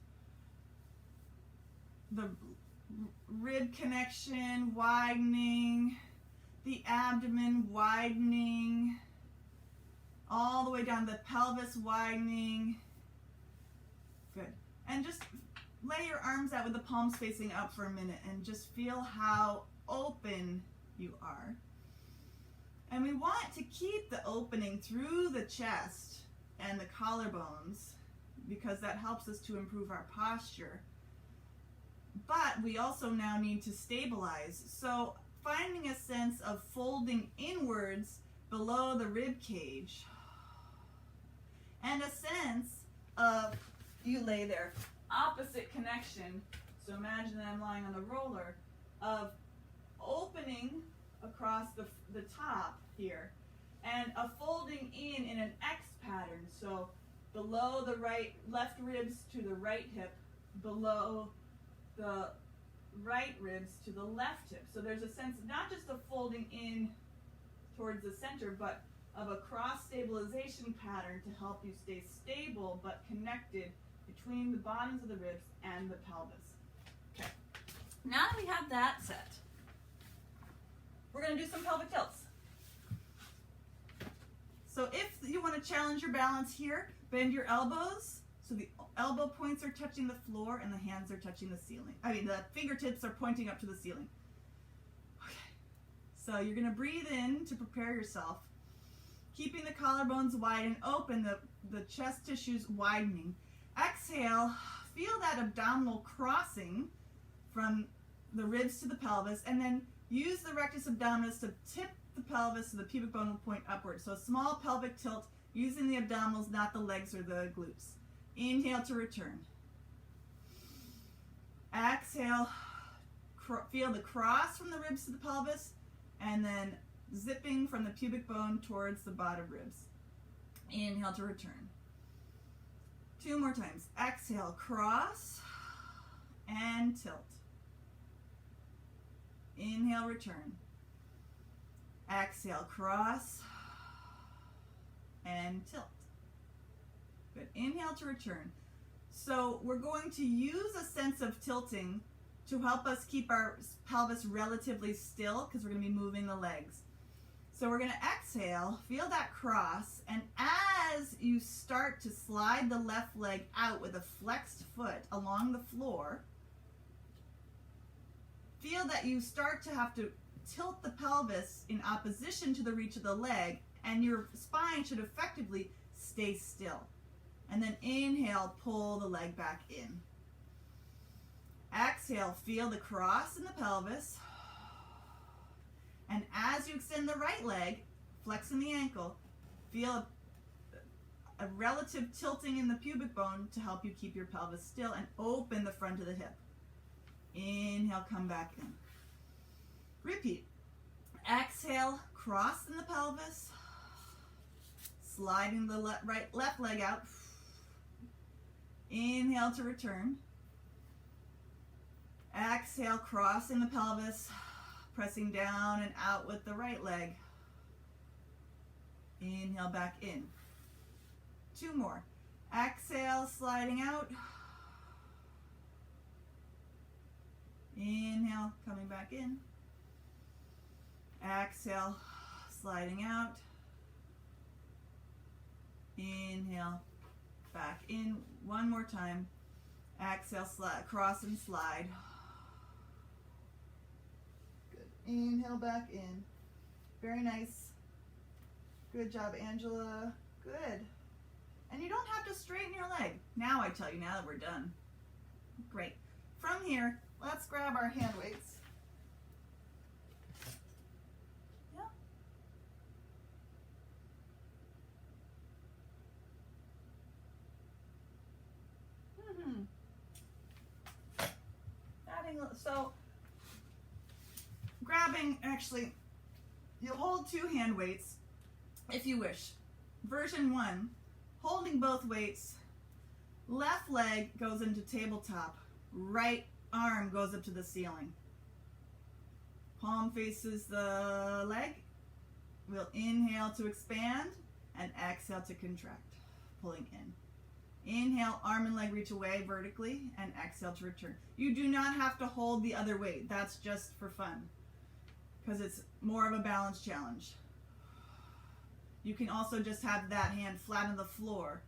the rib connection widening, the abdomen widening, all the way down the pelvis widening. Good. And just lay your arms out with the palms facing up for a minute and just feel how open you are. And we want to keep the opening through the chest and the collarbones because that helps us to improve our posture. But we also now need to stabilize. So finding a sense of folding inwards below the rib cage and a sense of, you lay there, opposite connection. So imagine that I'm lying on the roller, of opening across the top here and a folding in an X pattern. So below the left ribs to the right hip, below the right ribs to the left hip. So there's a sense not just of folding in towards the center, but of a cross stabilization pattern to help you stay stable but connected between the bottoms of the ribs and the pelvis. Okay, now that we have that set, we're going to do some pelvic tilts. So if you want to challenge your balance here, bend your elbows so the elbow points are touching the floor and the hands are touching the ceiling. The fingertips are pointing up to the ceiling. Okay, so you're going to breathe in to prepare yourself, keeping the collarbones wide and open, the chest tissues widening. Exhale, feel that abdominal crossing from the ribs to the pelvis, and then use the rectus abdominis to tip the pelvis so the pubic bone will point upward. So a small pelvic tilt using the abdominals, not the legs or the glutes. Inhale to return. Exhale, feel the cross from the ribs to the pelvis, and then zipping from the pubic bone towards the bottom ribs. Inhale to return. 2 more times. Exhale, cross and tilt. Inhale, return. Exhale, cross and tilt. Good. Inhale to return. So we're going to use a sense of tilting to help us keep our pelvis relatively still because we're going to be moving the legs. So we're going to exhale, feel that cross, and as you start to slide the left leg out with a flexed foot along the floor, feel that you start to have to tilt the pelvis in opposition to the reach of the leg, and your spine should effectively stay still. And then inhale, pull the leg back in. Exhale, feel the cross in the pelvis. And as you extend the right leg, flexing the ankle, feel a relative tilting in the pubic bone to help you keep your pelvis still, and open the front of the hip. Inhale, come back in. Repeat. Exhale, cross in the pelvis, sliding the left leg out. Inhale to return. Exhale, cross in the pelvis, pressing down and out with the right leg. Inhale, back in. 2 more. Exhale, sliding out. Inhale, coming back in. Exhale, sliding out. Inhale, back in. 1 more time. Exhale, cross and slide. Good. Inhale, back in. Very nice. Good job, Angela. Good. And you don't have to straighten your leg. Now I tell you, now that we're done. Great. From here, let's grab our hand weights. Yeah. So, grabbing, actually, you'll hold 2 hand weights if you wish. Version 1, holding both weights, left leg goes into tabletop, right arm goes up to the ceiling. Palm faces the leg. We'll inhale to expand and exhale to contract, pulling in. Inhale, arm and leg reach away vertically, and exhale to return. You do not have to hold the other weight. That's just for fun, because it's more of a balance challenge. You can also just have that hand flat on the floor.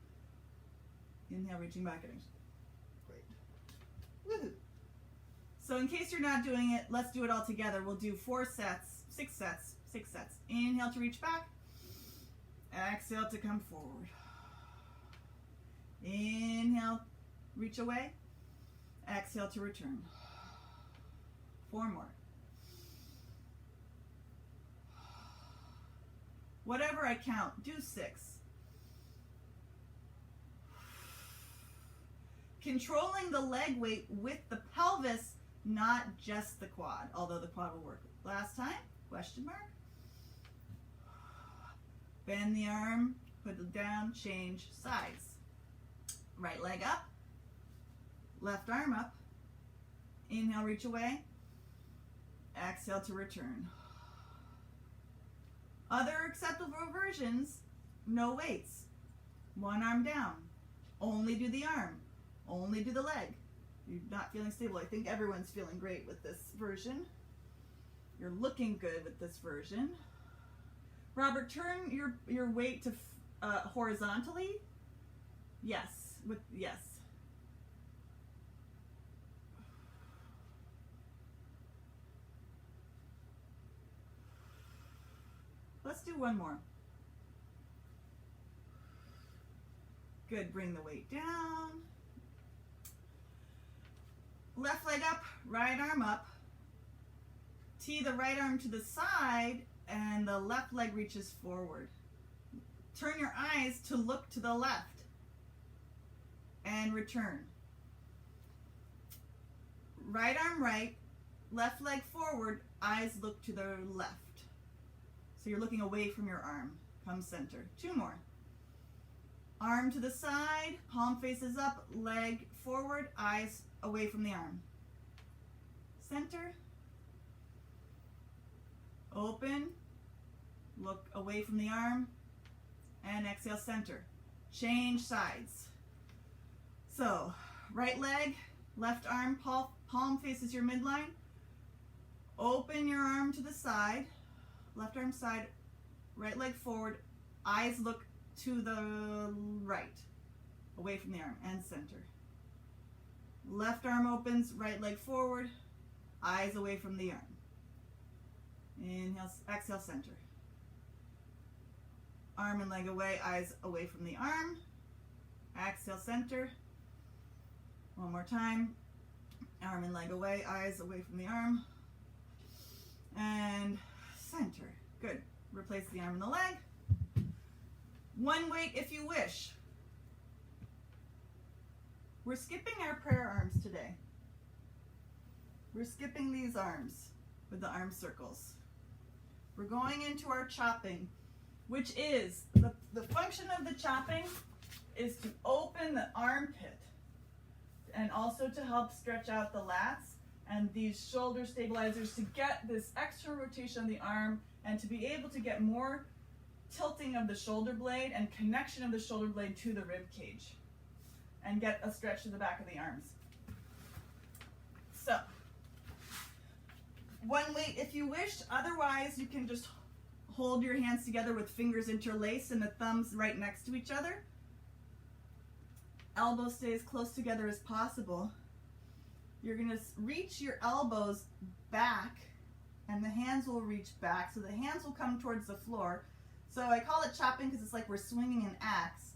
Inhale, reaching back at it. Great. Woohoo. So in case you're not doing it, let's do it all together. We'll do 6 sets. Inhale to reach back. Exhale to come forward. Inhale, reach away. Exhale to return. 4 more. Whatever I count, do 6. Controlling the leg weight with the pelvis, not just the quad, although the quad will work. Last time, question mark. Bend the arm, put it down, change sides. Right leg up, left arm up. Inhale, reach away. Exhale to return. Other acceptable versions, no weights. 1 arm down. Only do the arm. Only do the leg. You're not feeling stable. I think everyone's feeling great with this version. You're looking good with this version. Robert, turn your weight to horizontally. Yes. Yes. Let's do 1 more. Good, bring the weight down. Left leg up, right arm up. Tee the right arm to the side and the left leg reaches forward. Turn your eyes to look to the left and return. Right arm right, left leg forward, eyes look to the left. So you're looking away from your arm. Come center. 2 more. Arm to the side, palm faces up, leg forward, eyes away from the arm. Center. Open. Look away from the arm. And exhale, center. Change sides. So, right leg, left arm, palm faces your midline. Open your arm to the side. Left arm side, right leg forward, eyes look to the right, away from the arm, and center. Left arm opens, right leg forward, eyes away from the arm. Inhale, exhale, center. Arm and leg away, eyes away from the arm. Exhale, center. One more time. Arm and leg away, eyes away from the arm. And center. Good. Replace the arm and the leg. One weight if you wish. We're skipping our prayer arms today. We're skipping these arms with the arm circles. We're going into our chopping, which is, the function of the chopping is to open the armpit and also to help stretch out the lats and these shoulder stabilizers to get this extra rotation of the arm and to be able to get more tilting of the shoulder blade and connection of the shoulder blade to the rib cage and get a stretch to the back of the arms. So, one weight if you wish, otherwise you can just hold your hands together with fingers interlaced and the thumbs right next to each other. Elbows stay as close together as possible. You're going to reach your elbows back and the hands will reach back. So the hands will come towards the floor. So I call it chopping because it's like we're swinging an axe.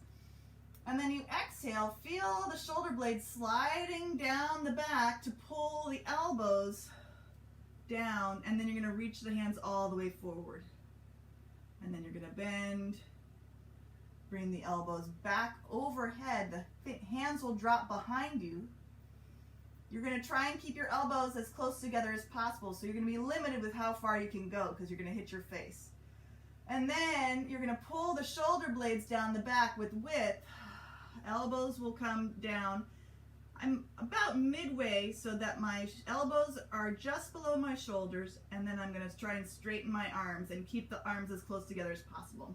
And then you exhale, feel the shoulder blades sliding down the back to pull the elbows down, and then you're going to reach the hands all the way forward. And then you're going to bend, bring the elbows back overhead. The hands will drop behind you. You're going to try and keep your elbows as close together as possible, so you're going to be limited with how far you can go because you're going to hit your face. And then you're going to pull the shoulder blades down the back with width. Elbows will come down. I'm about midway so that my elbows are just below my shoulders, and then I'm going to try and straighten my arms and keep the arms as close together as possible.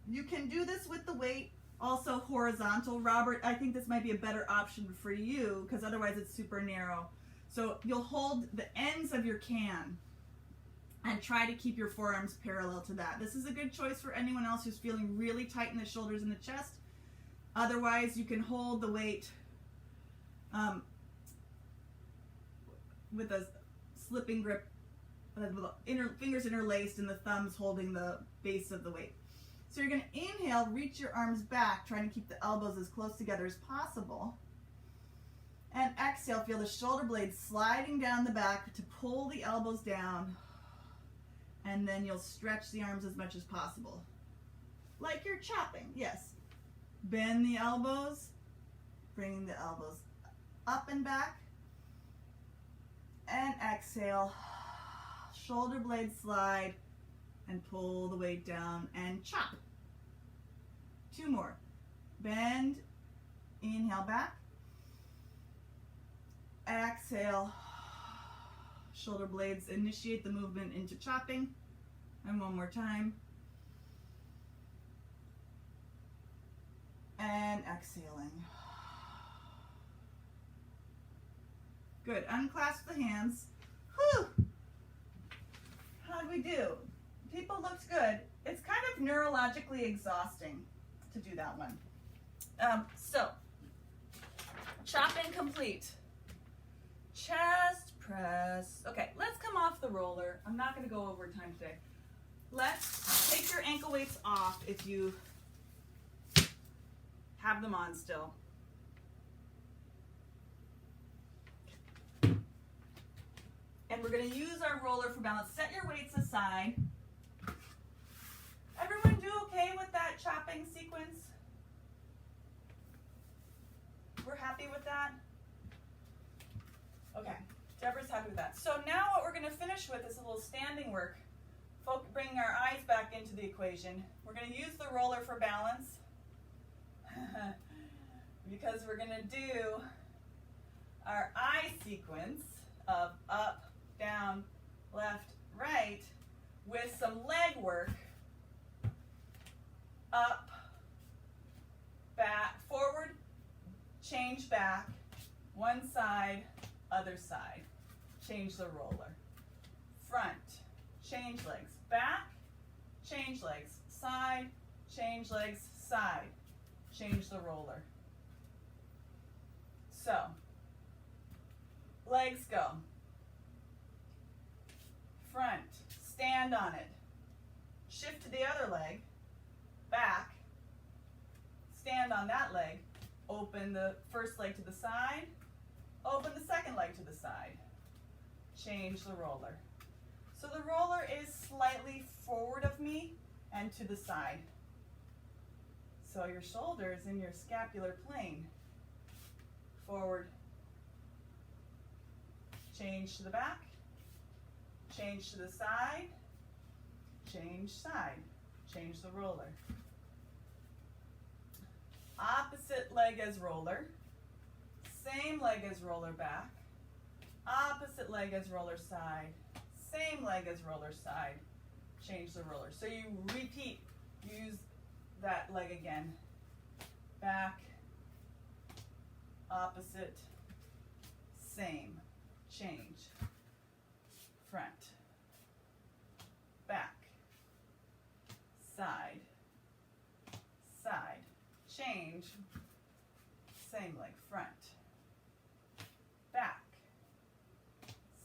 You can do this with the weight also horizontal. Robert, I think this might be a better option for you because otherwise it's super narrow. So you'll hold the ends of your can and try to keep your forearms parallel to that. This is a good choice for anyone else who's feeling really tight in the shoulders and the chest. Otherwise, you can hold the weight with a slipping grip, fingers interlaced and the thumbs holding the base of the weight. So you're going to inhale, reach your arms back, trying to keep the elbows as close together as possible. And exhale, feel the shoulder blades sliding down the back to pull the elbows down. And then you'll stretch the arms as much as possible. Like you're chopping, yes. Bend the elbows, bringing the elbows up and back. And exhale, shoulder blades slide and pull the weight down and chop. 2 more. Bend, inhale back. Exhale, shoulder blades initiate the movement into chopping. And one more time. And exhaling. Good. Unclasp the hands. Whew! How'd we do? People looked good. It's kind of neurologically exhausting to do that one. So, chopping complete. Chest press. Okay, let's come off the roller. I'm not going to go over time today. Let's take your ankle weights off if you have them on still. And we're going to use our roller for balance. Set your weights aside. Everyone do okay with that chopping sequence? We're happy with that? Okay, Deborah's happy with that. So now what we're going to finish with is a little standing work, bringing our eyes back into the equation. We're going to use the roller for balance because we're going to do our eye sequence of up, down, left, right with some leg work. Up, back, forward, change back, one side, other side. Change the roller. Front, change legs. Back, change legs. Side, change legs. Side, change the roller. So, legs go. front, stand on it. Shift to the other leg, back, stand on that leg, open the first leg to the side, open the second leg to the side. Change the roller. So the roller is slightly forward of me and to the side. So your shoulder is in your scapular plane. Forward. Change to the back. Change to the side. Change side. Change the roller. Opposite leg as roller. Same leg as roller back. Opposite leg as roller side. Same leg as roller side. Change the roller. So you repeat. Use that leg again. Back. Opposite. Same. Change. Front. Back. Side. Side. Change. Same leg. Front. Back.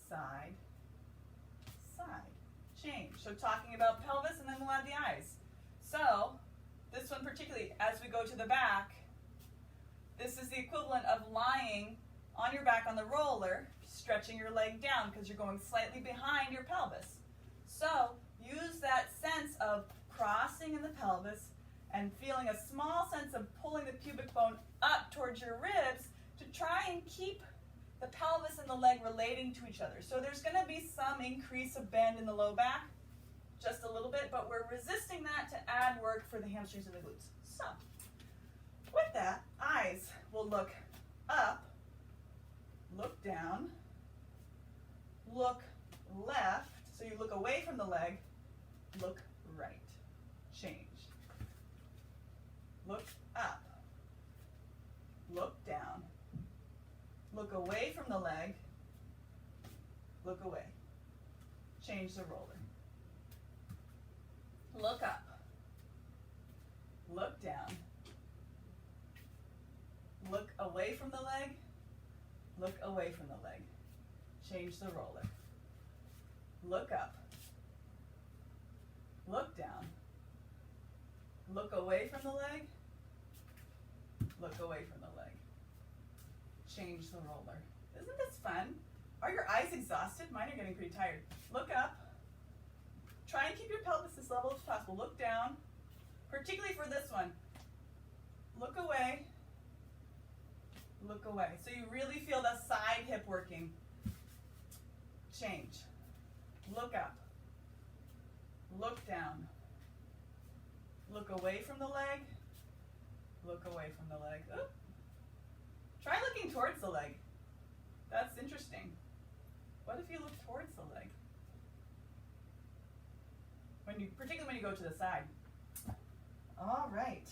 Side. Side. Change. So talking about pelvis, and then we'll add the eyes. So this one particularly, as we go to the back, this is the equivalent of lying on your back on the roller, stretching your leg down because you're going slightly behind your pelvis. So use that sense of crossing in the pelvis and feeling a small sense of pulling the pubic bone up towards your ribs to try and keep the pelvis and the leg relating to each other. So there's going to be some increase of bend in the low back, just a little bit, but we're resisting that to add work for the hamstrings and the glutes. So with that, eyes will look up, look down, look left, so you look away from the leg, look right, change. Look up, look down, look away from the leg, look away, change the roller. Look up, look down, look away from the leg, look away from the leg, change the roller. Look up, look down, look away from the leg, look away from the leg, change the roller. Isn't this fun? Are your eyes exhausted? Mine are getting pretty tired. Look up. Try and keep your pelvis as level as possible. Look down, particularly for this one. Look away, look away. So you really feel the side hip working. Change. Look up, look down, look away from the leg, look away from the leg. Oop. Try looking towards the leg. That's interesting. What if you look towards the leg? Particularly when you go to the side. All right.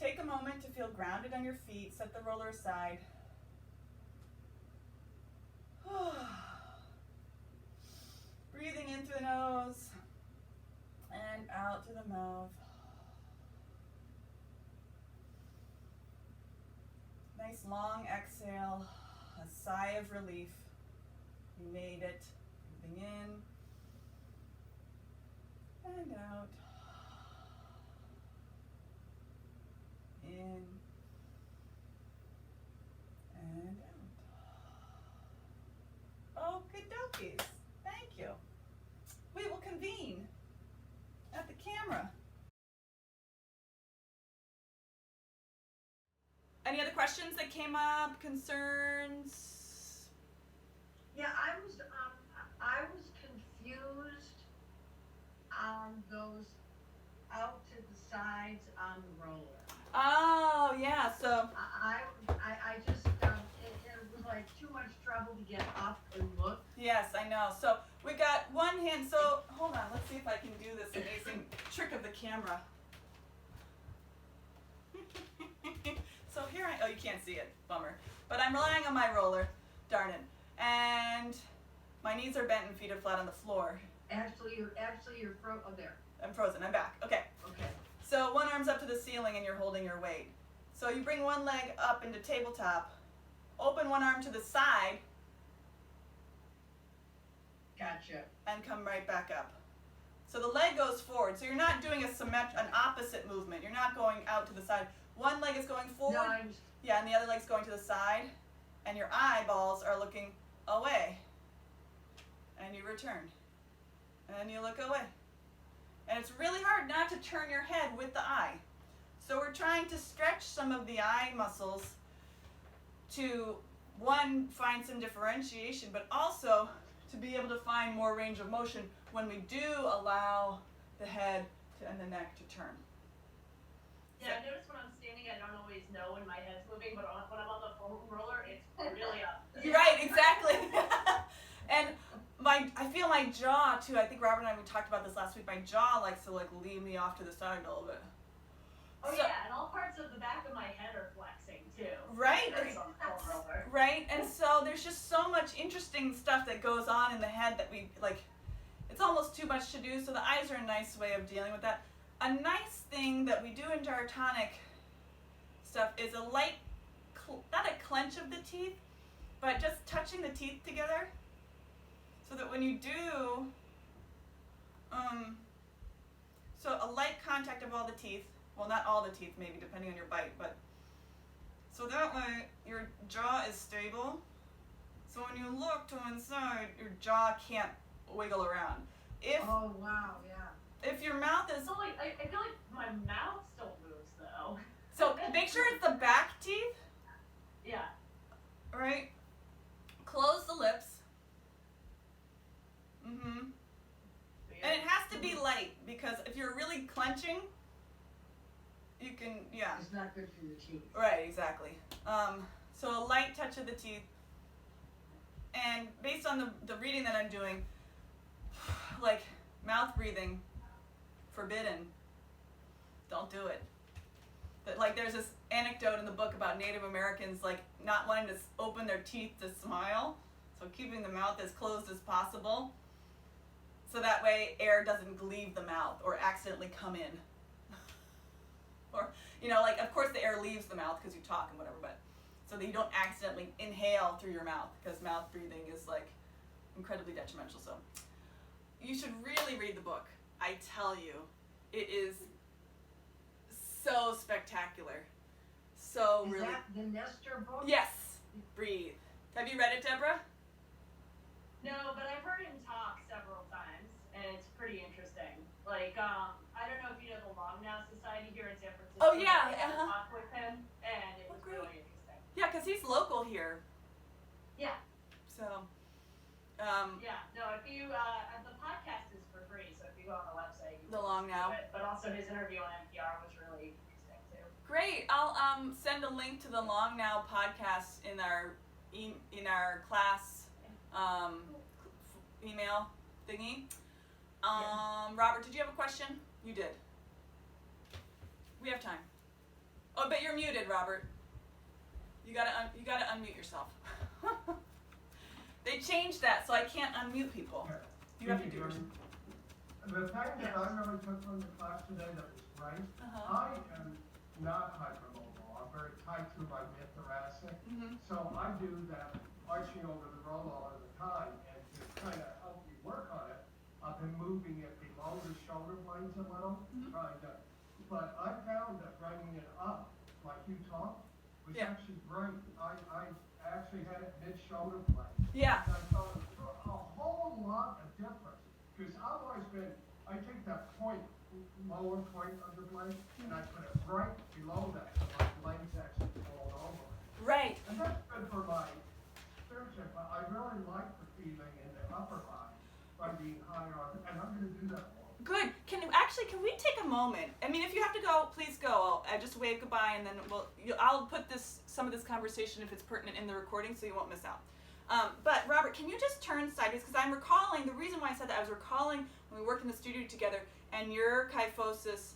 Take a moment to feel grounded on your feet. Set the roller aside. Breathing in through the nose and out through the mouth. Nice long exhale, a sigh of relief. You made it. Breathing in and out. In and out. Okie dokies. Thank you. We will convene at the camera. Any other questions that came up? Concerns? Yeah, I was confused on those out to the sides on the roller. Oh, yeah. So I just it was like too much trouble to get up and look. yes, I know. So we got one hand. So hold on. Let's see if I can do this amazing trick of the camera. So here oh, you can't see it. Bummer. But I'm relying on my roller. Darn it. And my knees are bent and feet are flat on the floor. Actually, you're oh, there. I'm frozen. I'm back. Okay. Okay. So one arm's up to the ceiling and you're holding your weight. So you bring one leg up into tabletop, open one arm to the side, Gotcha. and come right back up. So the leg goes forward. So you're not doing an opposite movement. You're not going out to the side. One leg is going forward. No, I'm Yeah, and the other leg's going to the side. And your eyeballs are looking away. And you return. And you look away. And it's really hard not to turn your head with the eye. So we're trying to stretch some of the eye muscles to, one, find some differentiation, but also to be able to find more range of motion when we do allow the head and the neck to turn. Yeah, I notice when I'm standing, I don't always know when my head's moving, but when I'm on the foam roller, it's really up. Right, exactly. And I feel my jaw too. I think Robert and we talked about this last week. My jaw likes to lead me off to the side a little bit. Oh yeah, and all parts of the back of my head are flexing too. Right. There's on the foam roller. Right, and so there's just so much interesting stuff that goes on in the head that we it's almost too much to do. So the eyes are a nice way of dealing with that. A nice thing that we do in gyrotonic stuff is a light, not a clench of the teeth, but just touching the teeth together, so that when you do, so a light contact of all the teeth, well, not all the teeth, maybe depending on your bite, but so that way your jaw is stable. So when you look to one side, your jaw can't wiggle around. Oh, wow, yeah. If your mouth is, So like, I feel like my mouth still moves though. so make sure it's the back teeth, Yeah. right? Close the lips. And it has to be light, because if you're really clenching, you can, yeah. It's not good for your teeth. Right, exactly. So a light touch of the teeth. And based on the reading that I'm doing, like mouth breathing, forbidden. Don't do it. But there's this anecdote in the book about Native Americans not wanting to open their teeth to smile, so keeping the mouth as closed as possible, so that way air doesn't leave the mouth or accidentally come in. Or, of course the air leaves the mouth because you talk and whatever, but so that you don't accidentally inhale through your mouth, because mouth breathing is incredibly detrimental. So you should really read the book. I tell you, it is so spectacular. So Is really. that the Nestor book? Yes. Breathe. Have you read it, Deborah? No, but I've heard him talk several times, and it's pretty interesting. I don't know if you know the Long Now Society here in San Francisco. Oh, yeah, I had a uh-huh. talk with him, and it was great. really interesting. Yeah, because he's local here. Yeah. So. Yeah. No, if you the podcast is for free, so if you go on the website, you The can Long listen to Now. it. But also his interview on NPR was really interesting too. Great. I'll send a link to the Long Now podcast in our class email thingy. Robert, did you have a question? You did. We have time. Oh, but you're muted, Robert. You gotta unmute yourself. They changed that, so I can't unmute people. You have to do yours. The thing that I really took from the class today that was right, I am not hypermobile. I'm very tight through my mid-thoracic. So I do that arching over the roll all of the time, and to kind of help me work on it, I've been moving it below the shoulder blades a little, trying to, but I found that bringing it up, like you talked, was actually great. I actually had it mid-shoulder blade. Yeah. And I thought it was a whole lot of difference, because I've always been, I take that lower point of the blade, and I put it right below that, so my blades actually fall over. Right. And that's good for my spiritual, but I really like the feeling in the upper body by being higher on, and I'm gonna do that more. Good. Can we take a moment? I mean, if you have to go, please go. I'll just wave goodbye, and then I'll put some of this conversation, if it's pertinent, in the recording, so you won't miss out. But Robert, can you just turn sideways? Because I'm recalling, the reason why I said that, I was recalling when we worked in the studio together, and your kyphosis.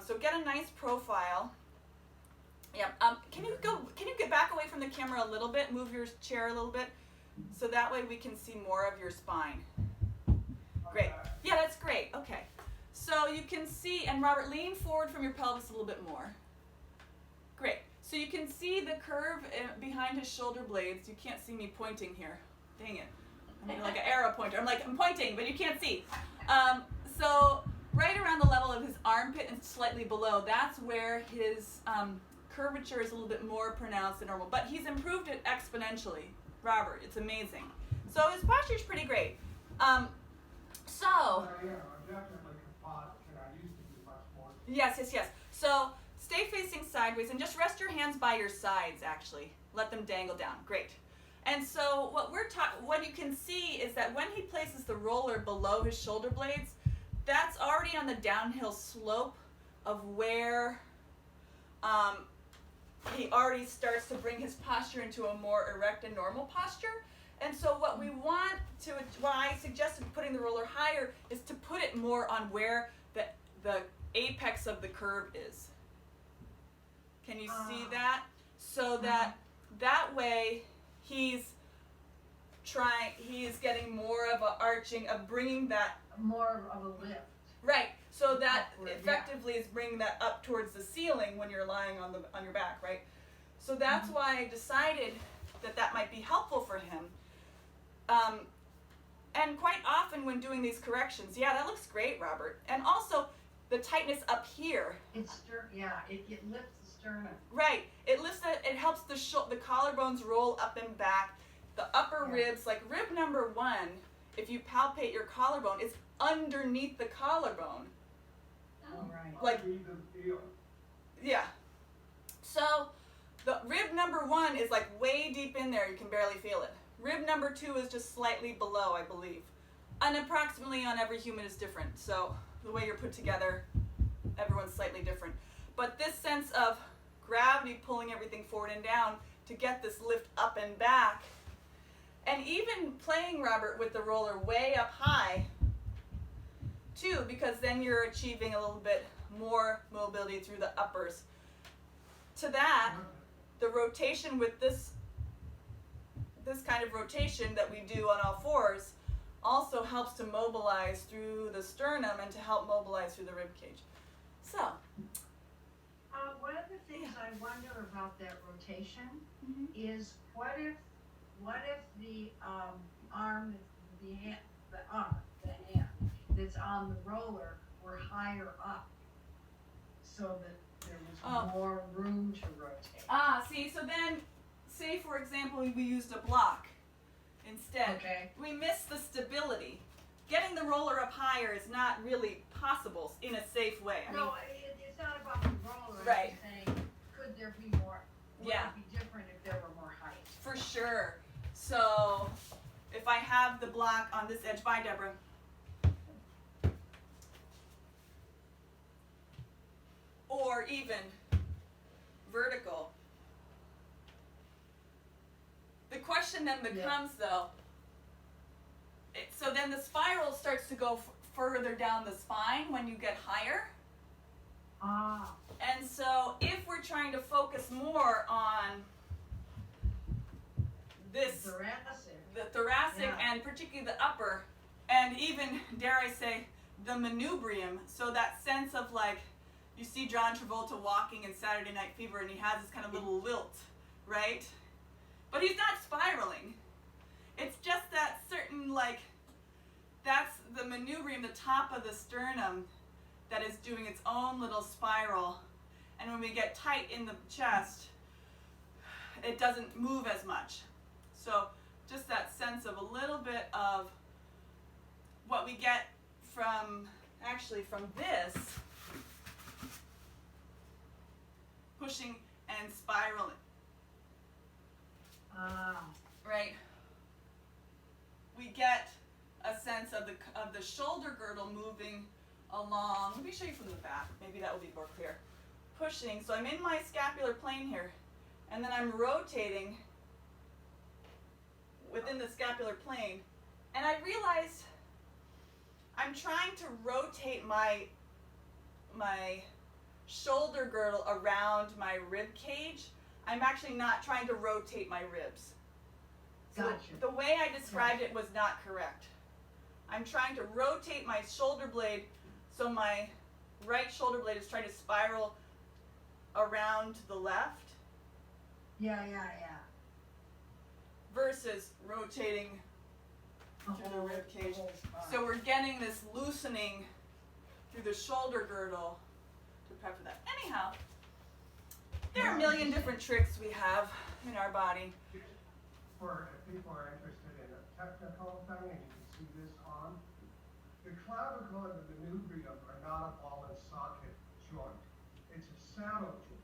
So get a nice profile. Yeah. Can you get back away from the camera a little bit? Move your chair a little bit, so that way we can see more of your spine. Great. Yeah, that's great. Okay. So you can see, and Robert, lean forward from your pelvis a little bit more. Great. So you can see the curve behind his shoulder blades. You can't see me pointing here. Dang it. I'm like an arrow pointer. I'm pointing, but you can't see. So right around the level of his armpit and slightly below, that's where his curvature is a little bit more pronounced than normal. But he's improved it exponentially, Robert. It's amazing. So his posture's pretty great. Yeah, definitely can I used to be much more. Yes. So stay facing sideways and just rest your hands by your sides, actually. Let them dangle down. Great. And so what you can see is that when he places the roller below his shoulder blades, that's already on the downhill slope of where he already starts to bring his posture into a more erect and normal posture. And so what I suggested putting the roller higher is to put it more on where the apex of the curve is. Can you see that? So that way he's getting more of a arching, of bringing that More of a lift. right. So that Upward, effectively is bringing that up towards the ceiling when you're lying on your back, right? So that's why I decided that might be helpful for him. And quite often when doing these corrections, that looks great, Robert. And also the tightness up here. It lifts the sternum. Right. It lifts it helps the collarbones roll up and back. The upper ribs, like rib number 1, if you palpate your collarbone, is underneath the collarbone. Oh, right. Like, Even feel. yeah. So the rib number 1 is like way deep in there. You can barely feel it. Rib number 2 is just slightly below, I believe. And approximately on every human is different. So the way you're put together, everyone's slightly different. But this sense of gravity pulling everything forward and down to get this lift up and back, and even playing, Robert, with the roller way up high, too, because then you're achieving a little bit more mobility through the uppers. To that, the rotation with this kind of rotation that we do on all fours also helps to mobilize through the sternum and to help mobilize through the rib cage. So, One of the things I wonder about that rotation is what if the arm, the hand that's on the roller were higher up, so that there was more room to rotate. See, so then, say for example, we used a block instead. Okay. We miss the stability. Getting the roller up higher is not really possible in a safe way. I mean, It's not about the roller. Right. I'm saying, could there be more? Would it be different if there were more height? for sure. So if I have the block on this edge, bye Deborah. Or even vertical. The question then becomes though, so then the spiral starts to go further down the spine when you get higher. And so if we're trying to focus more on this, the thoracic and particularly the upper, and even, dare I say, the manubrium, so that sense of like, you see John Travolta walking in Saturday Night Fever and he has this kind of little lilt, right? But he's not spiraling. It's just that certain, like, that's the manubrium, the top of the sternum, that is doing its own little spiral. And when we get tight in the chest, it doesn't move as much. So just that sense of a little bit of what we get from, actually from this, pushing and spiraling. Right? We get a sense of the shoulder girdle moving along. Let me show you from the back. Maybe that will be more clear. Pushing. So I'm in my scapular plane here, and then I'm rotating within the scapular plane, and I realized I'm trying to rotate my shoulder girdle around my rib cage. I'm actually not trying to rotate my ribs. So Gotcha. the way I described it was not correct. I'm trying to rotate my shoulder blade so my right shoulder blade is trying to spiral around to the left Yeah. versus rotating through the rib cage. whole spine. So we're getting this loosening through the shoulder girdle to prep for that. Anyhow, there are a million different tricks we have in our body. For if people are interested in a technical thing, and you can see this on, the clavicle and the manubrium are not a ball and socket joint. It's a saddle joint.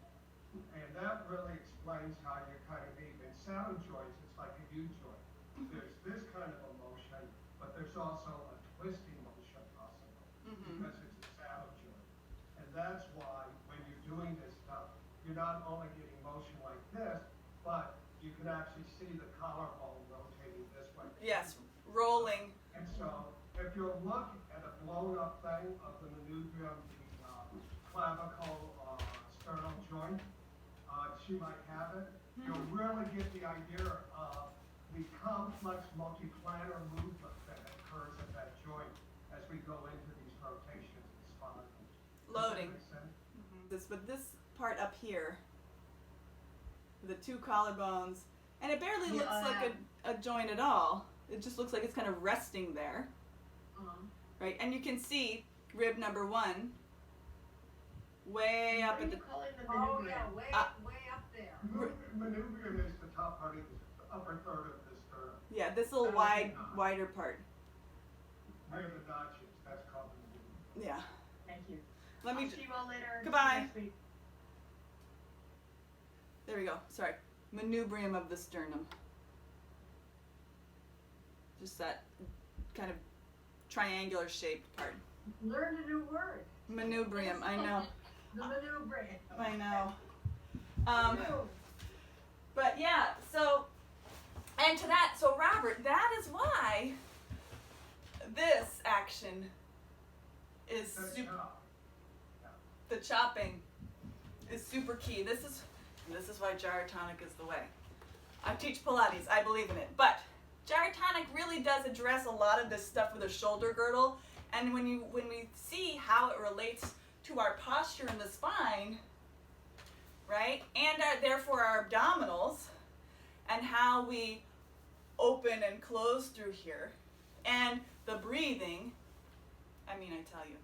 And that really explains how you're kind of deep. In saddle joints, it's like a U-joint. There's this kind of a motion, but there's also a twisting motion possible because it's a saddle joint. And that's why when you're doing this stuff, you're not only getting motion like this, but you can actually see the collarbone rotating this way. Yes, rolling. And so if you look at a blown up thing of the manubrium, the clavicle, sternal joint, she might have it. You'll really get the idea of the complex multiplanar movement that occurs at that joint as we go into these rotations and spine. Loading. Does that make sense? But this part up here, the two collarbones, and it barely looks like a joint at all. It just looks like it's kind of resting there, right? And you can see rib number 1 way up at the. calling the Oh, manubrium? yeah, way up there. Manubrium is the top part of the upper third of the sternum. Yeah, this little wider part. Where the notch is, that's called the manubrium. Yeah. Thank you. Let me. I'll see you all later. Goodbye. Next week. There we go. Sorry. Manubrium of the sternum. Just that kind of triangular shaped part. Learn a new word. Manubrium. I know. The manubrium. I know. But yeah, so, and to that, so Robert, that is why this action is That's super, top. the chopping is super key. This is why gyrotonic is the way. I teach Pilates, I believe in it, but gyrotonic really does address a lot of this stuff with the shoulder girdle, and when we see how it relates to our posture in the spine, right, and therefore our abdominals, and how we open and close through here, and the breathing, I mean, I tell you.